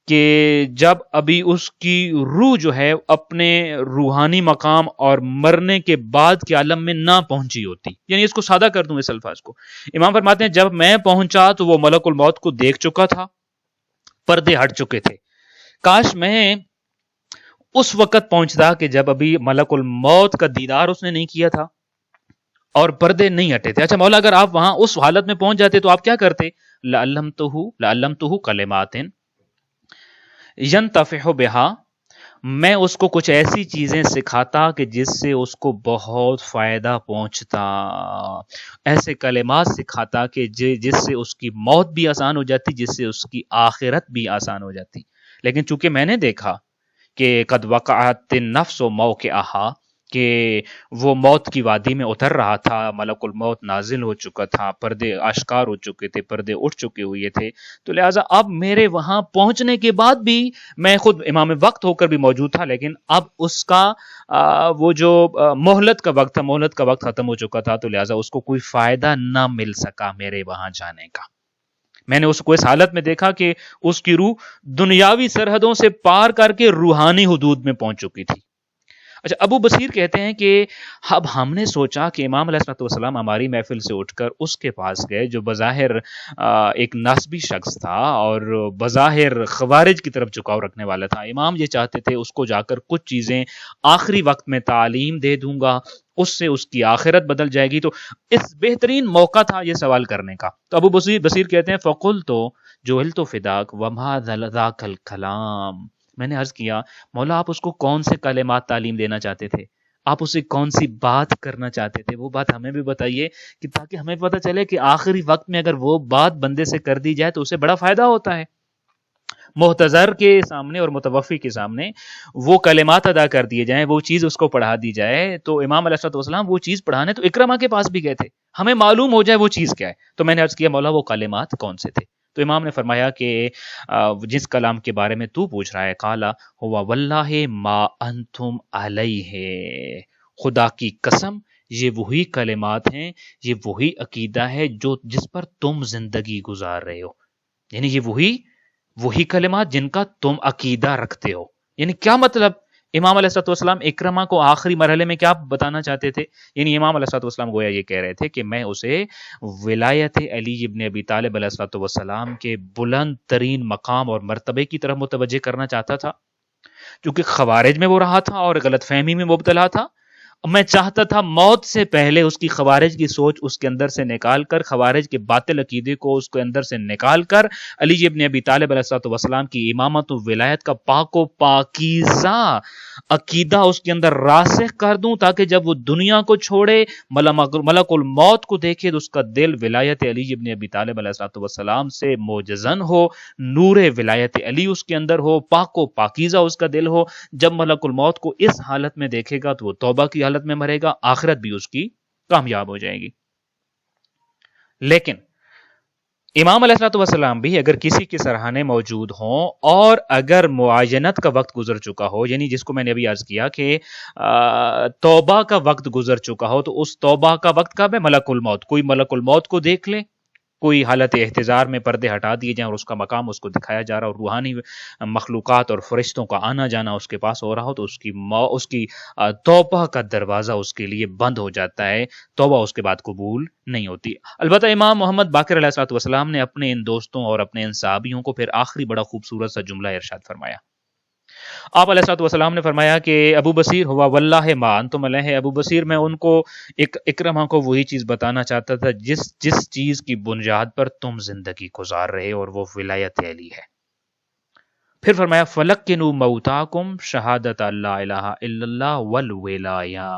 Speaker 1: کہ جب ابھی اس کی روح جو ہے اپنے روحانی مقام اور مرنے کے بعد کے عالم میں نہ پہنچی ہوتی، یعنی اس کو سادہ کر دوں اس الفاظ کو، امام فرماتے ہیں جب میں پہنچا تو وہ ملک الموت کو دیکھ چکا تھا، پردے ہٹ چکے تھے، کاش میں اس وقت پہنچتا کہ جب ابھی ملک الموت کا دیدار اس نے نہیں کیا تھا اور پردے نہیں ہٹے تھے۔ اچھا مولا، اگر آپ وہاں اس حالت میں پہنچ جاتے تو آپ کیا کرتے؟ لعلمتہ کلمات ینتفع بہا، میں اس کو کچھ ایسی چیزیں سکھاتا کہ جس سے اس کو بہت فائدہ پہنچتا، ایسے کلمات سکھاتا کہ جس سے اس کی موت بھی آسان ہو جاتی، جس سے اس کی آخرت بھی آسان ہو جاتی۔ لیکن چونکہ میں نے دیکھا کہ قد وقعت النفس موقعہا، کہ وہ موت کی وادی میں اتر رہا تھا، ملک الموت نازل ہو چکا تھا، پردے آشکار ہو چکے تھے، پردے اٹھ چکے ہوئے تھے، تو لہٰذا اب میرے وہاں پہنچنے کے بعد بھی میں خود امام وقت ہو کر بھی موجود تھا، لیکن اب اس کا وہ جو مہلت کا وقت تھا، مہلت کا وقت ختم ہو چکا تھا، تو لہٰذا اس کو کوئی فائدہ نہ مل سکا میرے وہاں جانے کا۔ میں نے اس کو اس حالت میں دیکھا کہ اس کی روح دنیاوی سرحدوں سے پار کر کے روحانی حدود میں پہنچ چکی تھی۔ اچھا، ابو بصیر کہتے ہیں کہ اب ہم نے سوچا کہ امام علیہ الصلوۃ والسلام ہماری محفل سے اٹھ کر اس کے پاس گئے جو بظاہر ایک نسبی شخص تھا اور بظاہر خوارج کی طرف جھکاؤ رکھنے والا تھا۔ امام یہ چاہتے تھے اس کو جا کر کچھ چیزیں آخری وقت میں تعلیم دے دوں گا، اس سے اس کی آخرت بدل جائے گی، تو اس بہترین موقع تھا یہ سوال کرنے کا۔ تو ابو بصیر کہتے ہیں فقلت جعلت فداک وما ذاک الکلام، میں نے عرض کیا مولا آپ اس کو کون سے کلمات تعلیم دینا چاہتے تھے، آپ اسے کون سی بات کرنا چاہتے تھے، وہ بات ہمیں بھی بتائیے کہ تاکہ ہمیں پتہ چلے کہ آخری وقت میں اگر وہ بات بندے سے کر دی جائے تو اسے بڑا فائدہ ہوتا ہے۔ محتضر کے سامنے اور متوفی کے سامنے وہ کلمات ادا کر دیے جائیں، وہ چیز اس کو پڑھا دی جائے، تو امام علیہ الصلوۃ والسلام وہ چیز پڑھانے تو اکرمہ کے پاس بھی گئے تھے، ہمیں معلوم ہو جائے وہ چیز کیا ہے۔ تو میں نے عرض کیا مولا وہ کلمات کون سے تھے؟ تو امام نے فرمایا کہ جس کلام کے بارے میں تو پوچھ رہا ہے، قالا ہوا واللہ ما انتم علیہ، خدا کی قسم یہ وہی کلمات ہیں، یہ وہی عقیدہ ہے جو جس پر تم زندگی گزار رہے ہو، یعنی یہ وہی کلمات جن کا تم عقیدہ رکھتے ہو۔ یعنی کیا مطلب؟ امام علیہ الصلوۃ والسلام اکرمہ کو آخری مرحلے میں کیا بتانا چاہتے تھے؟ یعنی امام علیہ الصلوۃ والسلام گویا یہ کہہ رہے تھے کہ میں اسے ولایت علی ابن ابی طالب علیہ الصلوۃ والسلام کے بلند ترین مقام اور مرتبے کی طرف متوجہ کرنا چاہتا تھا، کیونکہ خوارج میں وہ رہا تھا اور غلط فہمی میں مبتلا تھا۔ میں چاہتا تھا موت سے پہلے اس کی خوارج کی سوچ اس کے اندر سے نکال کر، خوارج کے باطل عقیدے کو اس کے اندر سے نکال کر علی ابن ابی طالب علیہ الصلوۃ والسلام کی امامت و ولایت کا پاک و پاکیزہ عقیدہ اس کے اندر راسخ کر دوں، تاکہ جب وہ دنیا کو چھوڑے، ملک الموت کو دیکھے تو اس کا دل ولایت علی ابن ابی طالب علیہ الصلوۃ والسلام سے موجزن ہو، نور ولایت علی اس کے اندر ہو، پاک و پاکیزہ اس کا دل ہو۔ جب ملک الموت کو اس حالت میں دیکھے گا تو وہ توبہ کی حالت میں مرے گا، آخرت بھی اس کی کامیاب ہو جائے گی۔ لیکن امام علیہ الصلوۃ والسلام بھی اگر کسی کے سرحانے موجود ہوں اور اگر معاینت کا وقت گزر چکا ہو، یعنی جس کو میں نے ابھی عرض کیا کہ توبہ کا وقت گزر چکا ہو، تو اس توبہ کا وقت کب ہے؟ ملک الموت. کوئی ملک الموت کو دیکھ لے، کوئی حالت احتضار میں پردے ہٹا دیے جائیں اور اس کا مقام اس کو دکھایا جا رہا، اور روحانی مخلوقات اور فرشتوں کا آنا جانا اس کے پاس ہو رہا ہو، تو اس کی توبہ کا دروازہ اس کے لیے بند ہو جاتا ہے، توبہ اس کے بعد قبول نہیں ہوتی. البتہ امام محمد باقر علیہ الصلوۃ والسلام نے اپنے ان دوستوں اور اپنے ان صحابیوں کو پھر آخری بڑا خوبصورت سا جملہ ارشاد فرمایا. آپ علیہ الصلوۃ والسلام نے فرمایا کہ ابو بصیر ہوا واللہ ما انتم علیہ، ابو بصیر میں ان کو اکرمہ کو وہی چیز بتانا چاہتا تھا جس چیز کی بنیاد پر تم زندگی گزار رہے، اور وہ ولایت علی ہے. پھر فرمایا فلقنوا موتاکم شہادت اللہ الہ الا اللہ والولایا.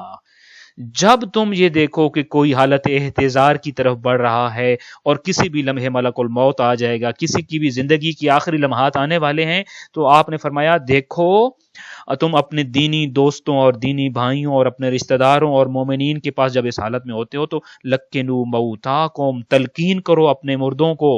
Speaker 1: جب تم یہ دیکھو کہ کوئی حالت احتضار کی طرف بڑھ رہا ہے اور کسی بھی لمحے ملک الموت آ جائے گا، کسی کی بھی زندگی کی آخری لمحات آنے والے ہیں، تو آپ نے فرمایا دیکھو تم اپنے دینی دوستوں اور دینی بھائیوں اور اپنے رشتہ داروں اور مومنین کے پاس جب اس حالت میں ہوتے ہو تو لکنوا موتاکم، تلقین کرو اپنے مردوں کو.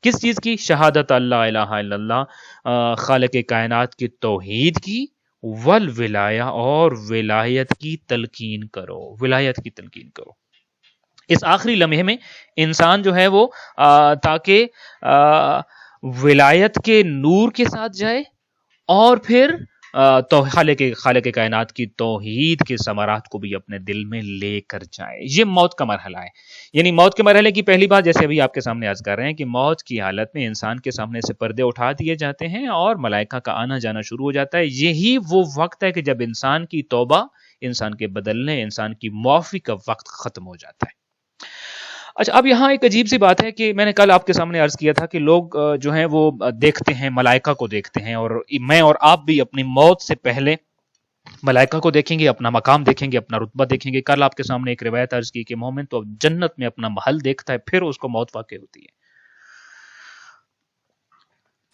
Speaker 1: کس چیز کی؟ شہادت اللہ الہ الا اللہ، خالق کائنات کی توحید کی، والولایا، اور ولایت کی تلقین کرو، ولایت کی تلقین کرو. اس آخری لمحے میں انسان جو ہے وہ تاکہ ولایت کے نور کے ساتھ جائے اور پھر خالق کائنات کی توحید کے ثمرات کو بھی اپنے دل میں لے کر جائے. یہ موت کا مرحلہ ہے. یعنی موت کے مرحلے کی پہلی بات، جیسے ابھی آپ کے سامنے عرض کر رہے ہیں کہ موت کی حالت میں انسان کے سامنے سے پردے اٹھا دیے جاتے ہیں اور ملائکہ کا آنا جانا شروع ہو جاتا ہے. یہی وہ وقت ہے کہ جب انسان کی توبہ، انسان کے بدلنے، انسان کی معافی کا وقت ختم ہو جاتا ہے. اچھا، اب یہاں ایک عجیب سی بات ہے کہ میں نے کل آپ کے سامنے عرض کیا تھا کہ لوگ جو ہیں وہ دیکھتے ہیں، ملائکہ کو دیکھتے ہیں، اور میں اور آپ بھی اپنی موت سے پہلے ملائکہ کو دیکھیں گے، اپنا مقام دیکھیں گے، اپنا رتبہ دیکھیں گے. کل آپ کے سامنے ایک روایت عرض کی کہ مومن تو جنت میں اپنا محل دیکھتا ہے، پھر اس کو موت واقع ہوتی ہے.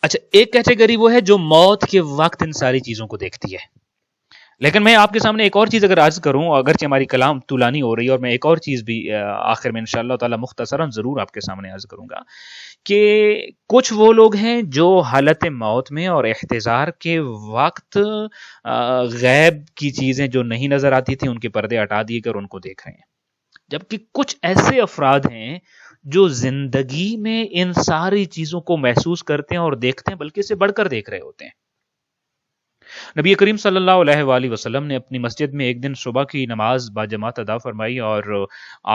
Speaker 1: اچھا، ایک کیٹیگری وہ ہے جو موت کے وقت ان ساری چیزوں کو دیکھتی ہے. لیکن میں آپ کے سامنے ایک اور چیز اگر عرض کروں، اگرچہ ہماری کلام طولانی ہو رہی ہے، اور میں ایک اور چیز بھی آخر میں انشاءاللہ تعالی مختصراً ضرور آپ کے سامنے عرض کروں گا کہ کچھ وہ لوگ ہیں جو حالت موت میں اور احتضار کے وقت غیب کی چیزیں جو نہیں نظر آتی تھیں ان کے پردے ہٹا دیے کر ان کو دیکھ رہے ہیں، جبکہ کچھ ایسے افراد ہیں جو زندگی میں ان ساری چیزوں کو محسوس کرتے ہیں اور دیکھتے ہیں، بلکہ اس سے بڑھ کر دیکھ رہے ہوتے ہیں. نبی کریم صلی اللہ علیہ وآلہ وسلم نے اپنی مسجد میں ایک دن صبح کی نماز باجماعت ادا فرمائی، اور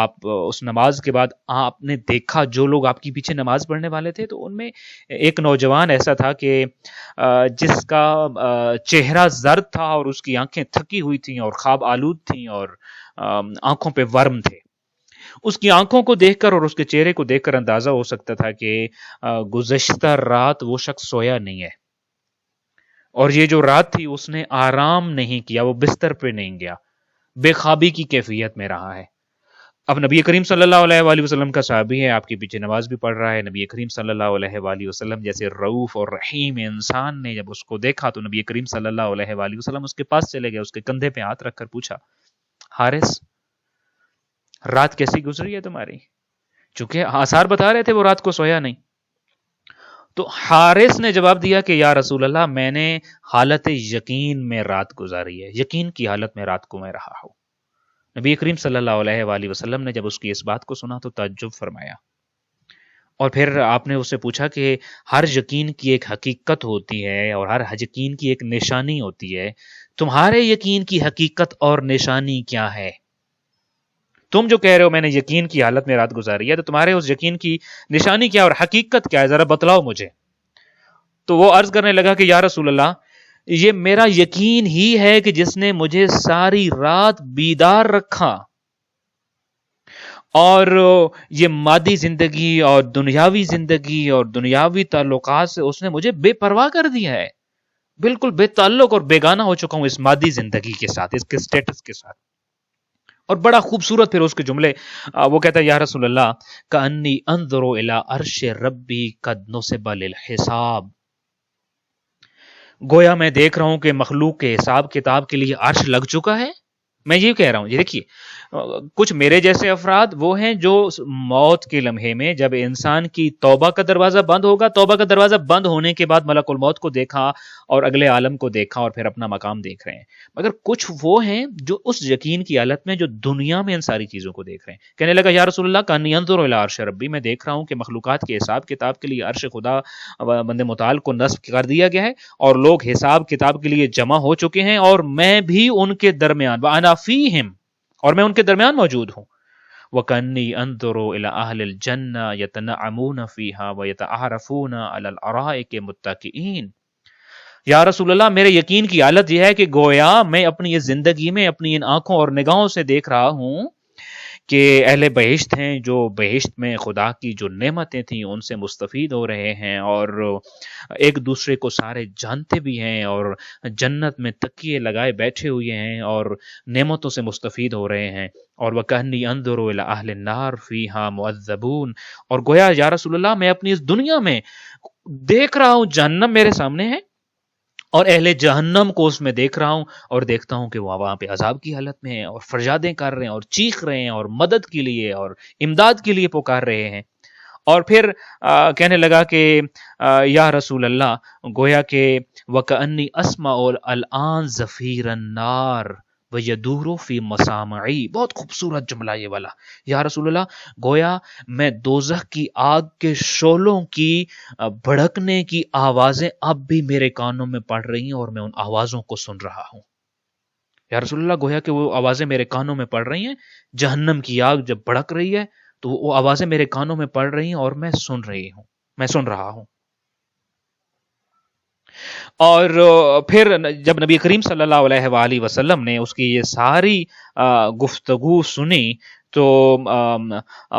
Speaker 1: آپ اس نماز کے بعد آپ نے دیکھا جو لوگ آپ کی پیچھے نماز پڑھنے والے تھے، تو ان میں ایک نوجوان ایسا تھا کہ جس کا چہرہ زرد تھا اور اس کی آنکھیں تھکی ہوئی تھیں اور خواب آلود تھیں اور آنکھوں پہ ورم تھے. اس کی آنکھوں کو دیکھ کر اور اس کے چہرے کو دیکھ کر اندازہ ہو سکتا تھا کہ گزشتہ رات وہ شخص سویا نہیں ہے، اور یہ جو رات تھی اس نے آرام نہیں کیا، وہ بستر پہ نہیں گیا، بے خوابی کی کیفیت میں رہا ہے. اب نبی کریم صلی اللہ علیہ وآلہ وسلم کا صحابی ہے، آپ کے پیچھے نماز بھی پڑھ رہا ہے. نبی کریم صلی اللہ علیہ وآلہ وسلم جیسے رؤوف اور رحیم انسان نے جب اس کو دیکھا تو نبی کریم صلی اللہ علیہ وآلہ وسلم اس کے پاس چلے گئے، اس کے کندھے پہ ہاتھ رکھ کر پوچھا، حارث رات کیسی گزری ہے تمہاری؟ چونکہ آثار بتا رہے تھے وہ رات کو سویا نہیں. تو حارث نے جواب دیا کہ یا رسول اللہ، میں نے حالت یقین میں رات گزاری ہے، یقین کی حالت میں رات کو میں رہا ہوں. نبی کریم صلی اللہ علیہ وآلہ وسلم نے جب اس کی اس بات کو سنا تو تعجب فرمایا، اور پھر آپ نے اس سے پوچھا کہ ہر یقین کی ایک حقیقت ہوتی ہے اور ہر یقین کی ایک نشانی ہوتی ہے، تمہارے یقین کی حقیقت اور نشانی کیا ہے؟ تم جو کہہ رہے ہو میں نے یقین کی حالت میں رات گزاری ہے، تو تمہارے اس یقین کی نشانی کیا اور حقیقت کیا ہے، ذرا بتلاؤ مجھے. تو وہ عرض کرنے لگا کہ یا رسول اللہ، یہ میرا یقین ہی ہے کہ جس نے مجھے ساری رات بیدار رکھا، اور یہ مادی زندگی اور دنیاوی زندگی اور دنیاوی تعلقات سے اس نے مجھے بے پرواہ کر دیا ہے، بالکل بے تعلق اور بیگانہ ہو چکا ہوں اس مادی زندگی کے ساتھ، اس کے سٹیٹس کے ساتھ. اور بڑا خوبصورت پھر اس کے جملے، وہ کہتا ہے یا رسول اللہ کأنی انظر الی عرش ربی قد نصب للحساب، گویا میں دیکھ رہا ہوں کہ مخلوق کے حساب کتاب کے لیے عرش لگ چکا ہے، میں یہ کہہ رہا ہوں، یہ دیکھیے کچھ میرے جیسے افراد وہ ہیں جو موت کے لمحے میں جب انسان کی توبہ کا دروازہ بند ہوگا، توبہ کا دروازہ بند ہونے کے بعد ملک الموت کو دیکھا اور اگلے عالم کو دیکھا اور پھر اپنا مقام دیکھ رہے ہیں، مگر کچھ وہ ہیں جو اس یقین کی حالت میں جو دنیا میں ان ساری چیزوں کو دیکھ رہے ہیں، کہنے لگا یا رسول اللہ کانی انظر الی عرش ربی، میں دیکھ رہا ہوں کہ مخلوقات کے حساب کتاب کے لیے عرش خدا بند متعال کو نصب کر دیا گیا ہے اور لوگ حساب کتاب کے لیے جمع ہو چکے ہیں اور میں بھی ان کے درمیان وانا فیہم، اور میں ان کے درمیان موجود ہوں، وَكَأَنِّي أَنظُرُ إِلَىٰ أَهْلِ الْجَنَّةِ يَتَنَعَمُونَ فِيهَا وَيَتَعَارَفُونَ عَلَى الْأَرَائِكِ مُتَّكِئِينَ۔ یا رسول اللہ میرے یقین کی حالت یہ ہے کہ گویا میں اپنی اس زندگی میں اپنی ان آنکھوں اور نگاہوں سے دیکھ رہا ہوں کہ اہل بہشت ہیں جو بہشت میں خدا کی جو نعمتیں تھیں ان سے مستفید ہو رہے ہیں اور ایک دوسرے کو سارے جانتے بھی ہیں اور جنت میں تکیے لگائے بیٹھے ہوئے ہیں اور نعمتوں سے مستفید ہو رہے ہیں، اور وَكَأَنِّي أَنظُرُ إِلَىٰ أَهْلِ النَّارِ فِيهَا مُعَذَّبُونَ، اور گویا یا رسول اللہ میں اپنی اس دنیا میں دیکھ رہا ہوں جہنم میرے سامنے ہے اور اہل جہنم کو اس میں دیکھ رہا ہوں اور دیکھتا ہوں کہ وہ وہاں پہ عذاب کی حالت میں ہیں اور فریادیں کر رہے ہیں اور چیخ رہے ہیں اور مدد کے لیے اور امداد کے لیے پکار رہے ہیں۔ اور پھر کہنے لگا کہ یا رسول اللہ گویا کہ وَكَأَنِّي أَسْمَعُ الْآنَ زَفِيرَ النَّارِ وَيَدُورُ فِي مَسَامِعِي، بہت خوبصورت جملہ یہ والا، یا رسول اللہ گویا میں دوزخ کی آگ کے شعلوں کی بھڑکنے کی آوازیں اب بھی میرے کانوں میں پڑ رہی ہیں اور میں ان آوازوں کو سن رہا ہوں۔ یا رسول اللہ گویا کہ وہ آوازیں میرے کانوں میں پڑ رہی ہیں، جہنم کی آگ جب بھڑک رہی ہے تو وہ آوازیں میرے کانوں میں پڑ رہی ہیں اور میں سن رہا ہوں۔ اور پھر جب نبی کریم صلی اللہ علیہ وآلہ وسلم نے اس کی یہ ساری گفتگو سنی تو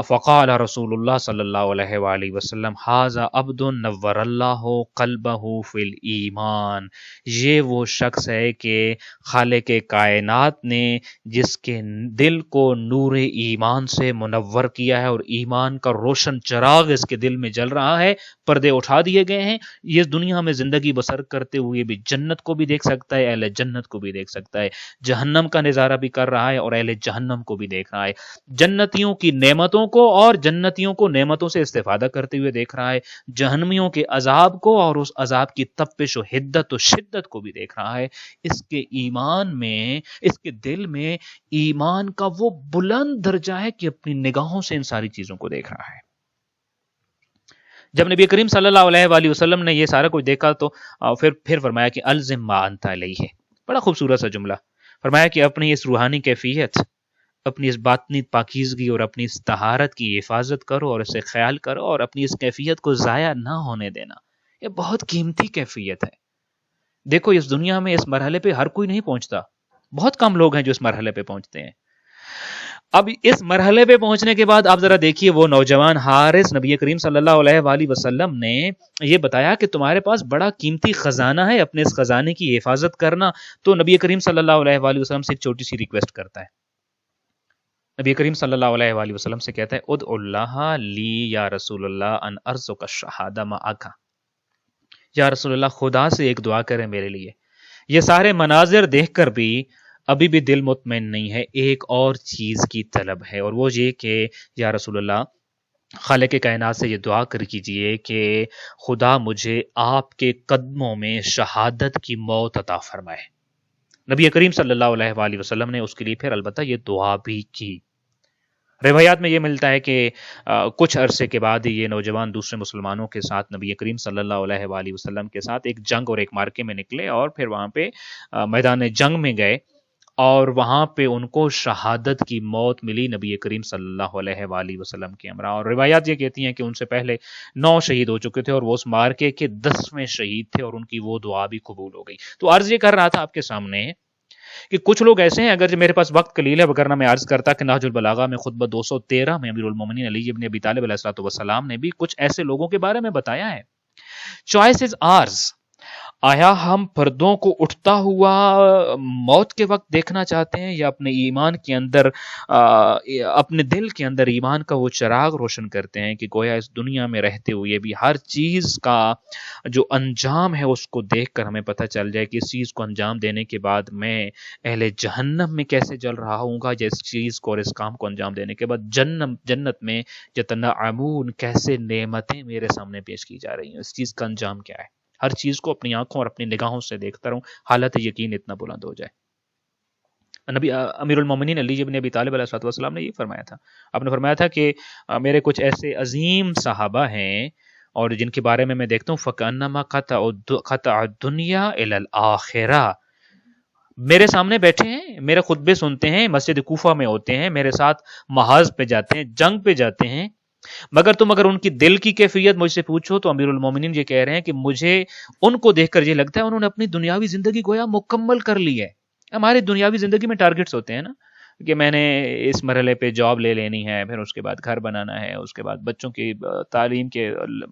Speaker 1: فقال رسول اللہ صلی اللہ علیہ وآلہ وسلم ھذا عبد نور اللہ قلبہ فی الایمان، یہ وہ شخص ہے کہ خالق کائنات نے جس کے دل کو نور ایمان سے منور کیا ہے اور ایمان کا روشن چراغ اس کے دل میں جل رہا ہے، پردے اٹھا دیے گئے ہیں، یہ اس دنیا میں زندگی بسر کرتے ہوئے بھی جنت کو بھی دیکھ سکتا ہے، اہل جنت کو بھی دیکھ سکتا ہے، جہنم کا نظارہ بھی کر رہا ہے اور اہل جہنم کو بھی دیکھ رہا ہے، جنتیوں کی نعمتوں کو اور جنتیوں کو نعمتوں سے استفادہ کرتے ہوئے دیکھ رہا ہے، جہنمیوں کے عذاب کو اور اس عذاب کی تپش و حدت و شدت کو بھی دیکھ رہا ہے۔ اس کے ایمان میں، اس کے دل میں ایمان کا وہ بلند درجہ ہے کہ اپنی نگاہوں سے ان ساری چیزوں کو دیکھ رہا ہے۔ جب نبی کریم صلی اللہ علیہ وآلہ وسلم نے یہ سارا کچھ دیکھا تو پھر فرمایا کہ الزم ما انت علیہ، بڑا خوبصورت سا جملہ، فرمایا کہ اپنی اس روحانی کیفیت، اپنی اس باطنی پاکیزگی اور اپنی اس طہارت کی حفاظت کرو اور اسے خیال کرو اور اپنی اس کیفیت کو ضائع نہ ہونے دینا، یہ بہت قیمتی کیفیت ہے۔ دیکھو اس دنیا میں اس مرحلے پہ ہر کوئی نہیں پہنچتا، بہت کم لوگ ہیں جو اس مرحلے پہ پہنچتے ہیں۔ اب اس مرحلے پہ پہنچنے کے بعد آپ ذرا دیکھیے وہ نوجوان حارث، نبی کریم صلی اللہ علیہ وآلہ وسلم نے یہ بتایا کہ تمہارے پاس بڑا قیمتی خزانہ ہے، اپنے اس خزانے کی حفاظت کرنا، تو نبی کریم صلی اللہ علیہ وآلہ وسلم سے ایک چھوٹی سی ریکویسٹ کرتا ہے۔ نبی کریم صلی اللہ علیہ وآلہ وسلم سے کہتا ہے ادعو اللہ لی یا رسول اللہ ان ارزق الشہادہ معک، یا رسول اللہ خدا سے ایک دعا کریں میرے لیے، یہ سارے مناظر دیکھ کر بھی ابھی بھی دل مطمئن نہیں ہے، ایک اور چیز کی طلب ہے، اور وہ یہ کہ یا رسول اللہ خالق کائنات سے یہ دعا کر کیجئے کہ خدا مجھے آپ کے قدموں میں شہادت کی موت عطا فرمائے۔ نبی کریم صلی اللہ علیہ وآلہ وسلم نے اس کے لیے پھر البتہ یہ دعا بھی کی۔ روایات میں یہ ملتا ہے کہ کچھ عرصے کے بعد یہ نوجوان دوسرے مسلمانوں کے ساتھ نبی کریم صلی اللہ علیہ وآلہ وسلم کے ساتھ ایک جنگ اور ایک مارکے میں نکلے اور پھر وہاں پہ میدان جنگ میں گئے اور وہاں پہ ان کو شہادت کی موت ملی نبی کریم صلی اللہ علیہ وآلہ وسلم کے ہمراہ، اور روایات یہ کہتی ہیں کہ ان سے پہلے 9 شہید ہو چکے تھے اور وہ اس مارکے کے 10ویں شہید تھے اور ان کی وہ دعا بھی قبول ہو گئی۔ تو عرض یہ کر رہا تھا آپ کے سامنے کہ کچھ لوگ ایسے ہیں، اگر میرے پاس وقت قلیل ہے وگرنہ میں عرض کرتا کہ نہج البلاغہ میں خطبہ 213 میں امیر المومنین علی ابن ابی طالب علیہ الصلوۃ والسلام نے بھی کچھ ایسے لوگوں کے بارے میں بتایا ہے۔ چوائس از آرز، آیا ہم پردوں کو اٹھتا ہوا موت کے وقت دیکھنا چاہتے ہیں، یا اپنے ایمان کے اندر اپنے دل کے اندر ایمان کا وہ چراغ روشن کرتے ہیں کہ گویا اس دنیا میں رہتے ہوئے بھی ہر چیز کا جو انجام ہے اس کو دیکھ کر ہمیں پتہ چل جائے کہ اس چیز کو انجام دینے کے بعد میں اہل جہنم میں کیسے جل رہا ہوں گا، یا اس چیز کو اور اس کام کو انجام دینے کے بعد جنت میں یتنعمون کیسے نعمتیں میرے سامنے پیش کی جا رہی ہیں، اس چیز کا انجام کیا ہے۔ ہر چیز کو اپنی آنکھوں اور اپنی نگاہوں سے دیکھتا رہوں، حالت یقین اتنا بلند ہو جائے۔ نبی امیر المومنین علی بن ابی طالب علیہ السلام نے یہ فرمایا تھا، آپ نے فرمایا تھا کہ میرے کچھ ایسے عظیم صحابہ ہیں اور جن کے بارے میں دیکھتا ہوں فَكَأَنَّمَا قَطَعَ الدُّنْيَا إِلَى الْآخِرَةِ، میرے سامنے بیٹھے ہیں، میرے خطبے سنتے ہیں، مسجد کوفہ میں ہوتے ہیں، میرے ساتھ محاذ پہ جاتے ہیں، جنگ پہ جاتے ہیں، مگر تم اگر ان کی دل کی کیفیت مجھ سے پوچھو تو امیر المومنین یہ کہہ رہے ہیں کہ مجھے ان کو دیکھ کر یہ لگتا ہے انہوں نے اپنی دنیاوی زندگی گویا مکمل کر لی ہے۔ ہماری دنیاوی زندگی میں ٹارگٹس ہوتے ہیں نا، کہ میں نے اس مرحلے پہ جاب لے لینی ہے، پھر اس کے بعد گھر بنانا ہے، اس کے بعد بچوں کی تعلیم کے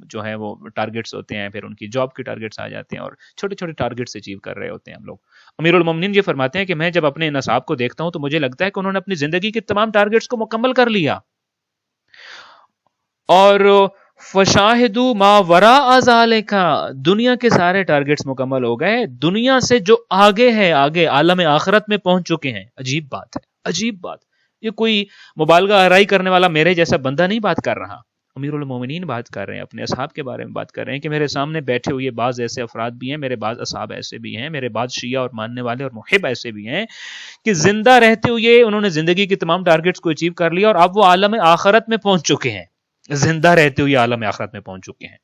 Speaker 1: جو ہے وہ ٹارگٹس ہوتے ہیں، پھر ان کی جاب کے ٹارگٹس آ جاتے ہیں، اور چھوٹے چھوٹے ٹارگٹس اچیو کر رہے ہوتے ہیں ہم لوگ۔ امیر المومنین یہ فرماتے ہیں کہ میں جب اپنے نصاب کو دیکھتا ہوں تو مجھے لگتا ہے کہ انہوں نے اپنی زندگی کے تمام ٹارگٹس کو مکمل کر لیا، اور فشاہدوا ما وراء ذالک، دنیا کے سارے ٹارگٹس مکمل ہو گئے، دنیا سے جو آگے ہے، آگے عالم آخرت میں پہنچ چکے ہیں۔ عجیب بات ہے، عجیب بات، یہ کوئی مبالغہ آرائی کرنے والا میرے جیسا بندہ نہیں بات کر رہا، امیر المومنین بات کر رہے ہیں، اپنے اصحاب کے بارے میں بات کر رہے ہیں کہ میرے سامنے بیٹھے ہوئے بعض ایسے افراد بھی ہیں، میرے بعض اصحاب ایسے بھی ہیں، میرے بعض شیعہ اور ماننے والے اور محب ایسے بھی ہیں کہ زندہ رہتے ہوئے انہوں نے زندگی کے تمام ٹارگٹس کو اچیو کر لیا اور اب وہ عالم آخرت میں پہنچ چکے ہیں، زندہ رہتے ہوئے عالم آخرت میں پہنچ چکے ہیں۔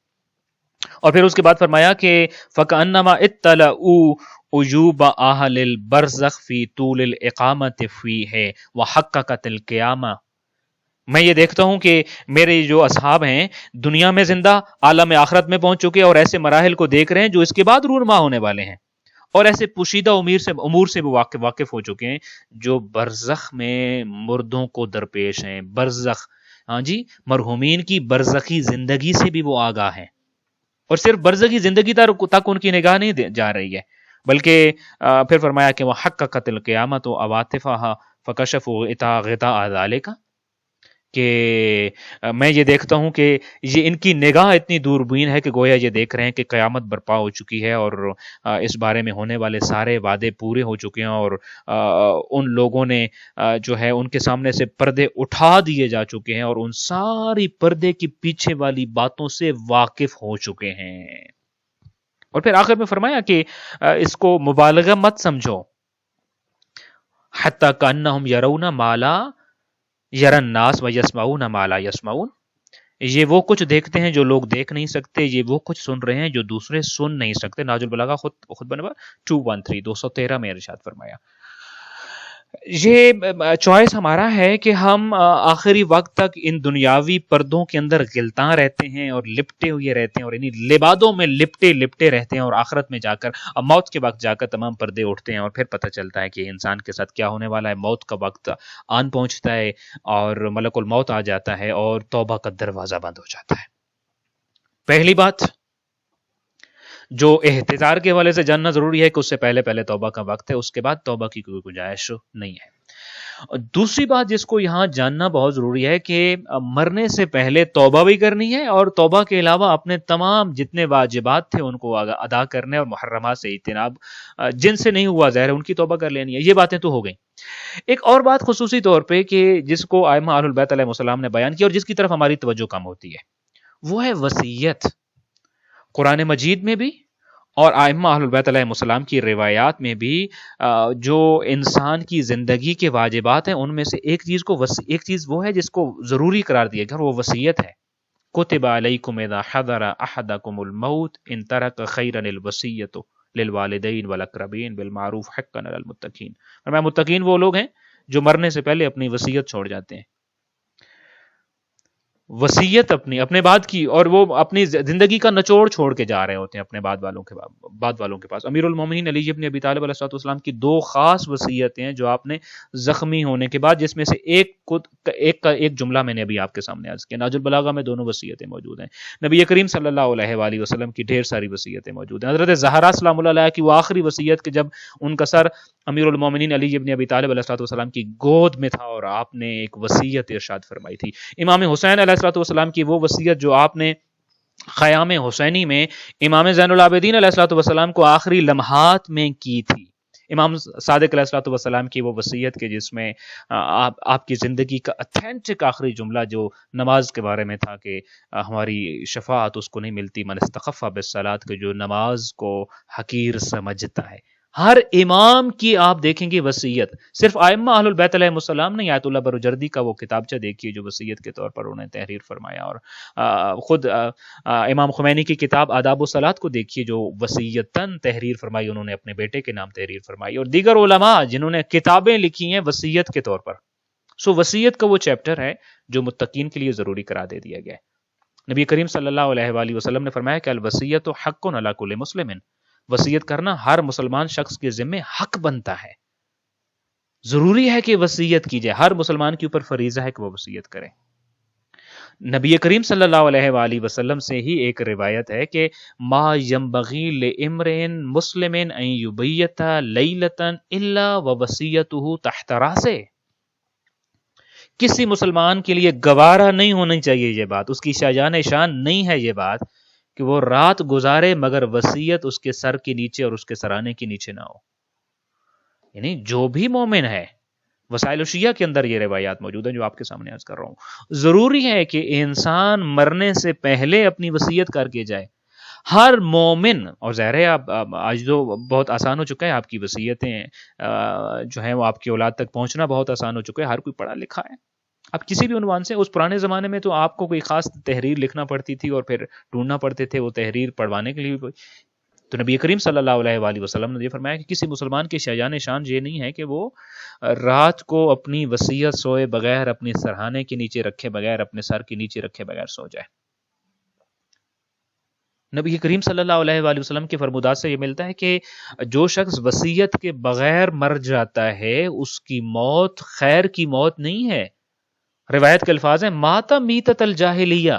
Speaker 1: اور پھر اس کے بعد فرمایا کہ فَكَأَنَّمَا اطَّلَعُوا عُجُوبَ أَهْلِ الْبَرْزَخِ فِي طُولِ الْإِقَامَةِ فِيهِ وَحَقَّقَتِ الْقِيَامَةِ، میں یہ دیکھتا ہوں کہ میرے جو اصحاب ہیں دنیا میں زندہ، عالم آخرت میں پہنچ چکے اور ایسے مراحل کو دیکھ رہے ہیں جو اس کے بعد رونما ہونے والے ہیں، اور ایسے پوشیدہ امور سے بھی واقف ہو چکے ہیں جو برزخ میں مردوں کو درپیش ہیں۔ برزخ، ہاں جی، مرحومین کی برزخی زندگی سے بھی وہ آگاہ ہیں، اور صرف برزخی زندگی تک ان کی نگاہ نہیں جا رہی ہے، بلکہ پھر فرمایا کہ وہ حق کا قتل قیامت و عواطفہ فکشف غطاء ذالک، کہ میں یہ دیکھتا ہوں کہ یہ ان کی نگاہ اتنی دوربین ہے کہ گویا یہ دیکھ رہے ہیں کہ قیامت برپا ہو چکی ہے، اور اس بارے میں ہونے والے سارے وعدے پورے ہو چکے ہیں، اور ان لوگوں نے جو ہے ان کے سامنے سے پردے اٹھا دیے جا چکے ہیں، اور ان ساری پردے کی پیچھے والی باتوں سے واقف ہو چکے ہیں۔ اور پھر آخر میں فرمایا کہ اس کو مبالغہ مت سمجھو، حتی کانہم یرون ما لا یری الناس ویسمعون ما لا یسمعون، یہ وہ کچھ دیکھتے ہیں جو لوگ دیکھ نہیں سکتے، یہ وہ کچھ سن رہے ہیں جو دوسرے سن نہیں سکتے۔ ناج البلاغہ خطبہ نمبر 213 میں ارشاد فرمایا۔ یہ چوائس ہمارا ہے کہ ہم آخری وقت تک ان دنیاوی پردوں کے اندر غلطاں رہتے ہیں اور لپٹے ہوئے رہتے ہیں، اور انہی لبادوں میں لپٹے رہتے ہیں، اور آخرت میں جا کر موت کے وقت جا کر تمام پردے اٹھتے ہیں، اور پھر پتہ چلتا ہے کہ انسان کے ساتھ کیا ہونے والا ہے۔ موت کا وقت آن پہنچتا ہے اور ملک الموت آ جاتا ہے اور توبہ کا دروازہ بند ہو جاتا ہے۔ پہلی بات جو احتضار کے حوالے سے جاننا ضروری ہے کہ اس سے پہلے توبہ کا وقت ہے، اس کے بعد توبہ کی کوئی گنجائش نہیں ہے۔ دوسری بات جس کو یہاں جاننا بہت ضروری ہے کہ مرنے سے پہلے توبہ بھی کرنی ہے، اور توبہ کے علاوہ اپنے تمام جتنے واجبات تھے ان کو ادا کرنے، اور محرمات سے اجتناب، جن سے نہیں ہوا ظاہر ان کی توبہ کر لینی ہے۔ یہ باتیں تو ہو گئیں۔ ایک اور بات خصوصی طور پہ کہ جس کو ائمہ اہل البیت علیہ السلام نے بیان کیا اور جس کی طرف ہماری توجہ کم ہوتی ہے، وہ ہے وصیت۔ قرآن مجید میں بھی اور ائمہ اہل البیت علیہ السلام کی روایات میں بھی جو انسان کی زندگی کے واجبات ہیں ان میں سے ایک چیز وہ ہے جس کو ضروری قرار دیا گیا، وہ وصیت ہے۔ کتب علیکم اذا حضر احدکم الموت ان ترک خیرا الوصیۃ للوالدین والاقربین بالمعروف حقا علی المتقین۔ فرمایا متقین وہ لوگ ہیں جو مرنے سے پہلے اپنی وصیت چھوڑ جاتے ہیں۔ وصیت اپنے بعد کی، اور وہ اپنی زندگی کا نچوڑ چھوڑ کے جا رہے ہوتے ہیں اپنے بعد والوں کے پاس. امیر المومنین علی ابن ابی طالب علیہ السلام کی دو خاص وصیتیں ہیں جو آپ نے زخمی ہونے کے بعد، جس میں سے ایک جملہ میں نے ابھی آپ کے سامنے عرض کیا. ناج البلاغہ میں دونوں وصیتیں موجود ہیں. نبی کریم صلی اللہ علیہ وآلہ وسلم کی ڈھیر ساری وصیتیں موجود ہیں. حضرت زہرا سلام اللہ علیہ کی وہ آخری وصیت کہ جب ان کا سر امیر المومنین علی ابن ابی طالب علیہ السلام کی گود میں تھا اور آپ نے ایک وصیت ارشاد فرمائی تھی. امام حسین علیہ السلام کی وہ وصیت جو آپ نے خیام حسینی میں امام زین العابدین علیہ السلام کو آخری لمحات میں کی تھی. امام صادق علیہ السلام کی وہ وصیت کے جس میں آپ کی زندگی کا اتھینٹک آخری جملہ جو نماز کے بارے میں تھا کہ ہماری شفاعت اس کو نہیں ملتی من استخف بالصلاۃ، کہ جو نماز کو حقیر سمجھتا ہے. ہر امام کی آپ دیکھیں گے وصیت، صرف ائمہ اہل البیت علیہ السلام نہیں. آیت اللہ بروجردی کا وہ کتابچہ دیکھیے جو وصیت کے طور پر انہوں نے تحریر فرمایا، اور خود امام خمینی کی کتاب آداب الصلاۃ کو دیکھیے جو وصیتاً تحریر فرمائی، انہوں نے اپنے بیٹے کے نام تحریر فرمائی، اور دیگر علماء جنہوں نے کتابیں لکھی ہیں وصیت کے طور پر. سو وصیت کا وہ چیپٹر ہے جو متقین کے لیے ضروری قرار دے دیا گیا ہے. نبی کریم صلی اللہ علیہ وآلہ وسلم نے فرمایا کہ الوصیۃ حق علی کل مسلم، وصیت کرنا ہر مسلمان شخص کے ذمے حق بنتا ہے. ضروری ہے کہ وصیت کی جائے، ہر مسلمان کے اوپر فریضہ ہے کہ وہ وصیت کرے. نبی کریم صلی اللہ علیہ وآلہ وسلم سے ہی ایک روایت ہے کہ ما ينبغي لامرئ مسلم ان يبيت ليلة الا ووصيته تحت راسه. کسی مسلمان کے لیے گوارا نہیں ہونی چاہیے یہ بات، اس کی شاجان شان نہیں ہے یہ بات کہ وہ رات گزارے مگر وصیت اس کے سر کے نیچے اور اس کے سرانے کے نیچے نہ ہو. یعنی جو بھی مومن ہے، وسائل الشیعہ کے اندر یہ روایات موجود ہیں جو آپ کے سامنے عرض کر رہا ہوں. ضروری ہے کہ انسان مرنے سے پہلے اپنی وصیت کر کے جائے. ہر مومن، اور ظاہر ہے آج تو بہت آسان ہو چکا ہے، آپ کی وصیتیں جو ہیں وہ آپ کی اولاد تک پہنچنا بہت آسان ہو چکا ہے. ہر کوئی پڑھا لکھا ہے، اب کسی بھی عنوان سے. اس پرانے زمانے میں تو آپ کو کوئی خاص تحریر لکھنا پڑتی تھی اور پھر ڈھونڈنا پڑتے تھے وہ تحریر پڑھوانے کے لیے. تو نبی کریم صلی اللہ علیہ وآلہ وسلم نے یہ فرمایا کہ کسی مسلمان کی شاجان شان یہ نہیں ہے کہ وہ رات کو اپنی وصیت سوئے بغیر، اپنی سرہانے کے نیچے رکھے بغیر، اپنے سر کے نیچے رکھے بغیر سو جائے. نبی کریم صلی اللہ علیہ وآلہ وسلم کے فرمودات سے یہ ملتا ہے کہ جو شخص وصیت کے بغیر مر جاتا ہے اس کی موت خیر کی موت نہیں ہے. روایت کے الفاظ ہیں ماتا میتت الجاہلیہ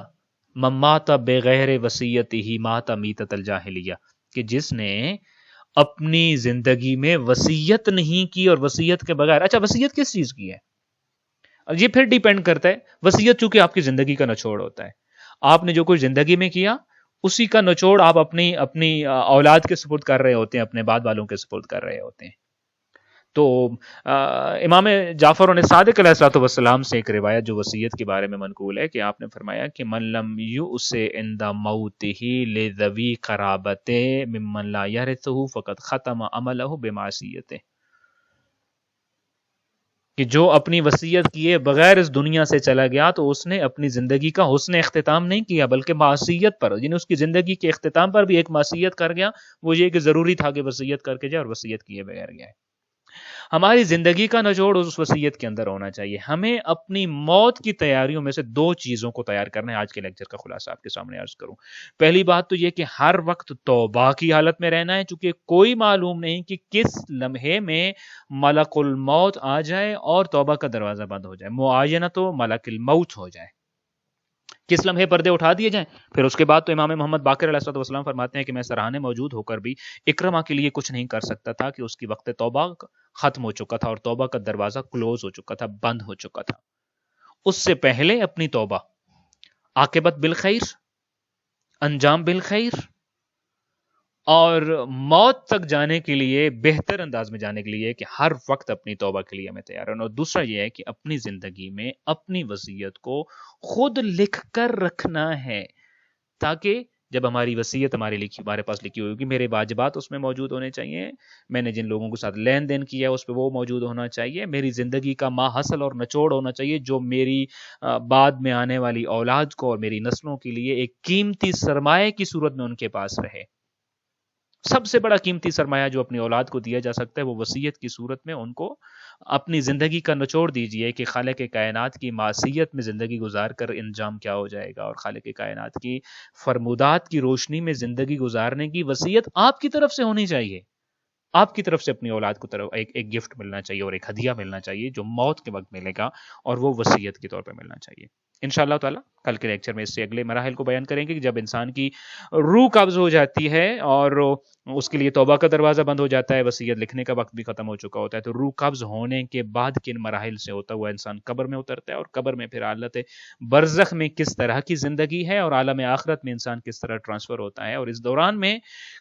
Speaker 1: من مات بغیر وصیت ہی ماتا میتت الجاہلیہ، کہ جس نے اپنی زندگی میں وصیت نہیں کی اور وصیت کے بغیر. اچھا وصیت کس چیز کی ہے؟ اور یہ پھر ڈیپینڈ کرتا ہے. وصیت چونکہ آپ کی زندگی کا نچوڑ ہوتا ہے، آپ نے جو کچھ زندگی میں کیا اسی کا نچوڑ آپ اپنی اولاد کے سپرد کر رہے ہوتے ہیں، اپنے بعد والوں کے سپرد کر رہے ہوتے ہیں. تو امام جعفر صادق علیہ السلام سے ایک روایت جو وصیت کے بارے میں منقول ہے کہ آپ نے فرمایا کہ من لم یؤس عند موتہ لذوی قرابتہ ممن لا یرثہ فقد ختم عملہ بمعصیتہ، کہ جو اپنی وصیت کیے بغیر اس دنیا سے چلا گیا تو اس نے اپنی زندگی کا حسن اختتام نہیں کیا بلکہ معصیت پر، یعنی اس کی زندگی کے اختتام پر بھی ایک معصیت کر گیا. وہ یہ کہ ضروری تھا کہ وصیت کر کے جائے اور وصیت کیے بغیر گیا. ہماری زندگی کا نچوڑ اس وصیت کے اندر ہونا چاہیے. ہمیں اپنی موت کی تیاریوں میں سے دو چیزوں کو تیار کرنا ہے. آج کے لیکچر کا خلاصہ آپ کے سامنے عرض کروں. پہلی بات تو یہ کہ ہر وقت توبہ کی حالت میں رہنا ہے، چونکہ کوئی معلوم نہیں کہ کس لمحے میں ملک الموت آ جائے اور توبہ کا دروازہ بند ہو جائے، معاینہ تو ملک الموت ہو جائے، کس لمحے پردے اٹھا دیے جائیں. پھر اس کے بعد تو امام محمد باقر علیہ السلام فرماتے ہیں کہ میں سراہنے موجود ہو کر بھی اکرمہ کے لیے کچھ نہیں کر سکتا تھا کہ اس کی وقت توبہ ختم ہو چکا تھا اور توبہ کا دروازہ کلوز ہو چکا تھا، بند ہو چکا تھا. اس سے پہلے اپنی توبہ عاقبت بالخیر، انجام بالخیر، اور موت تک جانے کے لیے بہتر انداز میں جانے کے لیے کہ ہر وقت اپنی توبہ کے لیے ہمیں تیار رہنا. اور دوسرا یہ ہے کہ اپنی زندگی میں اپنی وصیت کو خود لکھ کر رکھنا ہے، تاکہ جب ہماری وصیت ہمارے پاس لکھی ہوگی، میرے واجبات اس میں موجود ہونے چاہیے، میں نے جن لوگوں کے ساتھ لین دین کیا اس پہ وہ موجود ہونا چاہیے، میری زندگی کا ماحصل اور نچوڑ ہونا چاہیے جو میری بعد میں آنے والی اولاد کو اور میری نسلوں کے لیے ایک قیمتی سرمایہ کی صورت میں ان کے پاس رہے. سب سے بڑا قیمتی سرمایہ جو اپنی اولاد کو دیا جا سکتا ہے وہ وصیت کی صورت میں ان کو اپنی زندگی کا نچوڑ دیجئے کہ خالق کائنات کی معصیت میں زندگی گزار کر انجام کیا ہو جائے گا، اور خالق کائنات کی فرمودات کی روشنی میں زندگی گزارنے کی وصیت آپ کی طرف سے ہونی چاہیے. آپ کی طرف سے اپنی اولاد کو طرف ایک گفٹ ملنا چاہیے اور ایک ہدیہ ملنا چاہیے جو موت کے وقت ملے گا، اور وہ وصیت کے طور پہ ملنا چاہیے. انشاءاللہ تعالی کل کے لیکچر میں اس سے اگلے مراحل کو بیان کریں گے کہ جب انسان کی روح قبض ہو جاتی ہے اور اس کے لیے توبہ کا دروازہ بند ہو جاتا ہے، وصیت لکھنے کا وقت بھی ختم ہو چکا ہوتا ہے، تو روح قبض ہونے کے بعد کن مراحل سے ہوتا ہوا انسان قبر میں اترتا ہے، اور قبر میں پھر حالت برزخ میں کس طرح کی زندگی ہے، اور عالم آخرت میں انسان کس طرح ٹرانسفر ہوتا ہے، اور اس دوران میں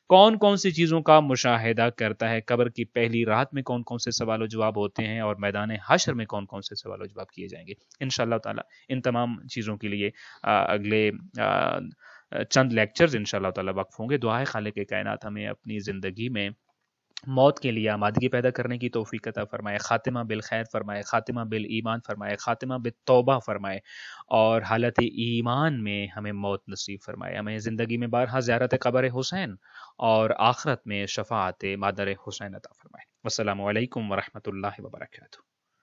Speaker 1: کون کون سی چیزوں کا مشاہدہ کرتا ہے، قبر کی پہلی رات میں کون کون سے سوال و جواب ہوتے ہیں، اور میدان حشر میں کون کون سے سوال و جواب کیے جائیں گے. انشاءاللہ تعالی ان تمام چیزوں کے لیے اگلے چند لیکچرز انشاءاللہ تعالی وقف ہوں گے. دعا ہے خالق کائنات ہمیں اپنی زندگی میں موت کے لیے آمادگی پیدا کرنے کی توفیق عطا فرمائے، خاتمہ بالخیر فرمائے، خاتمہ بالایمان فرمائے، خاتمہ بالتوبہ فرمائے، اور حالت ایمان میں ہمیں موت نصیب فرمائے. ہمیں زندگی میں بارہا زیارت قبر حسین اور آخرت میں شفاعت مادر حسین عطا فرمائے. والسلام علیکم ورحمۃ اللہ وبرکاتہ.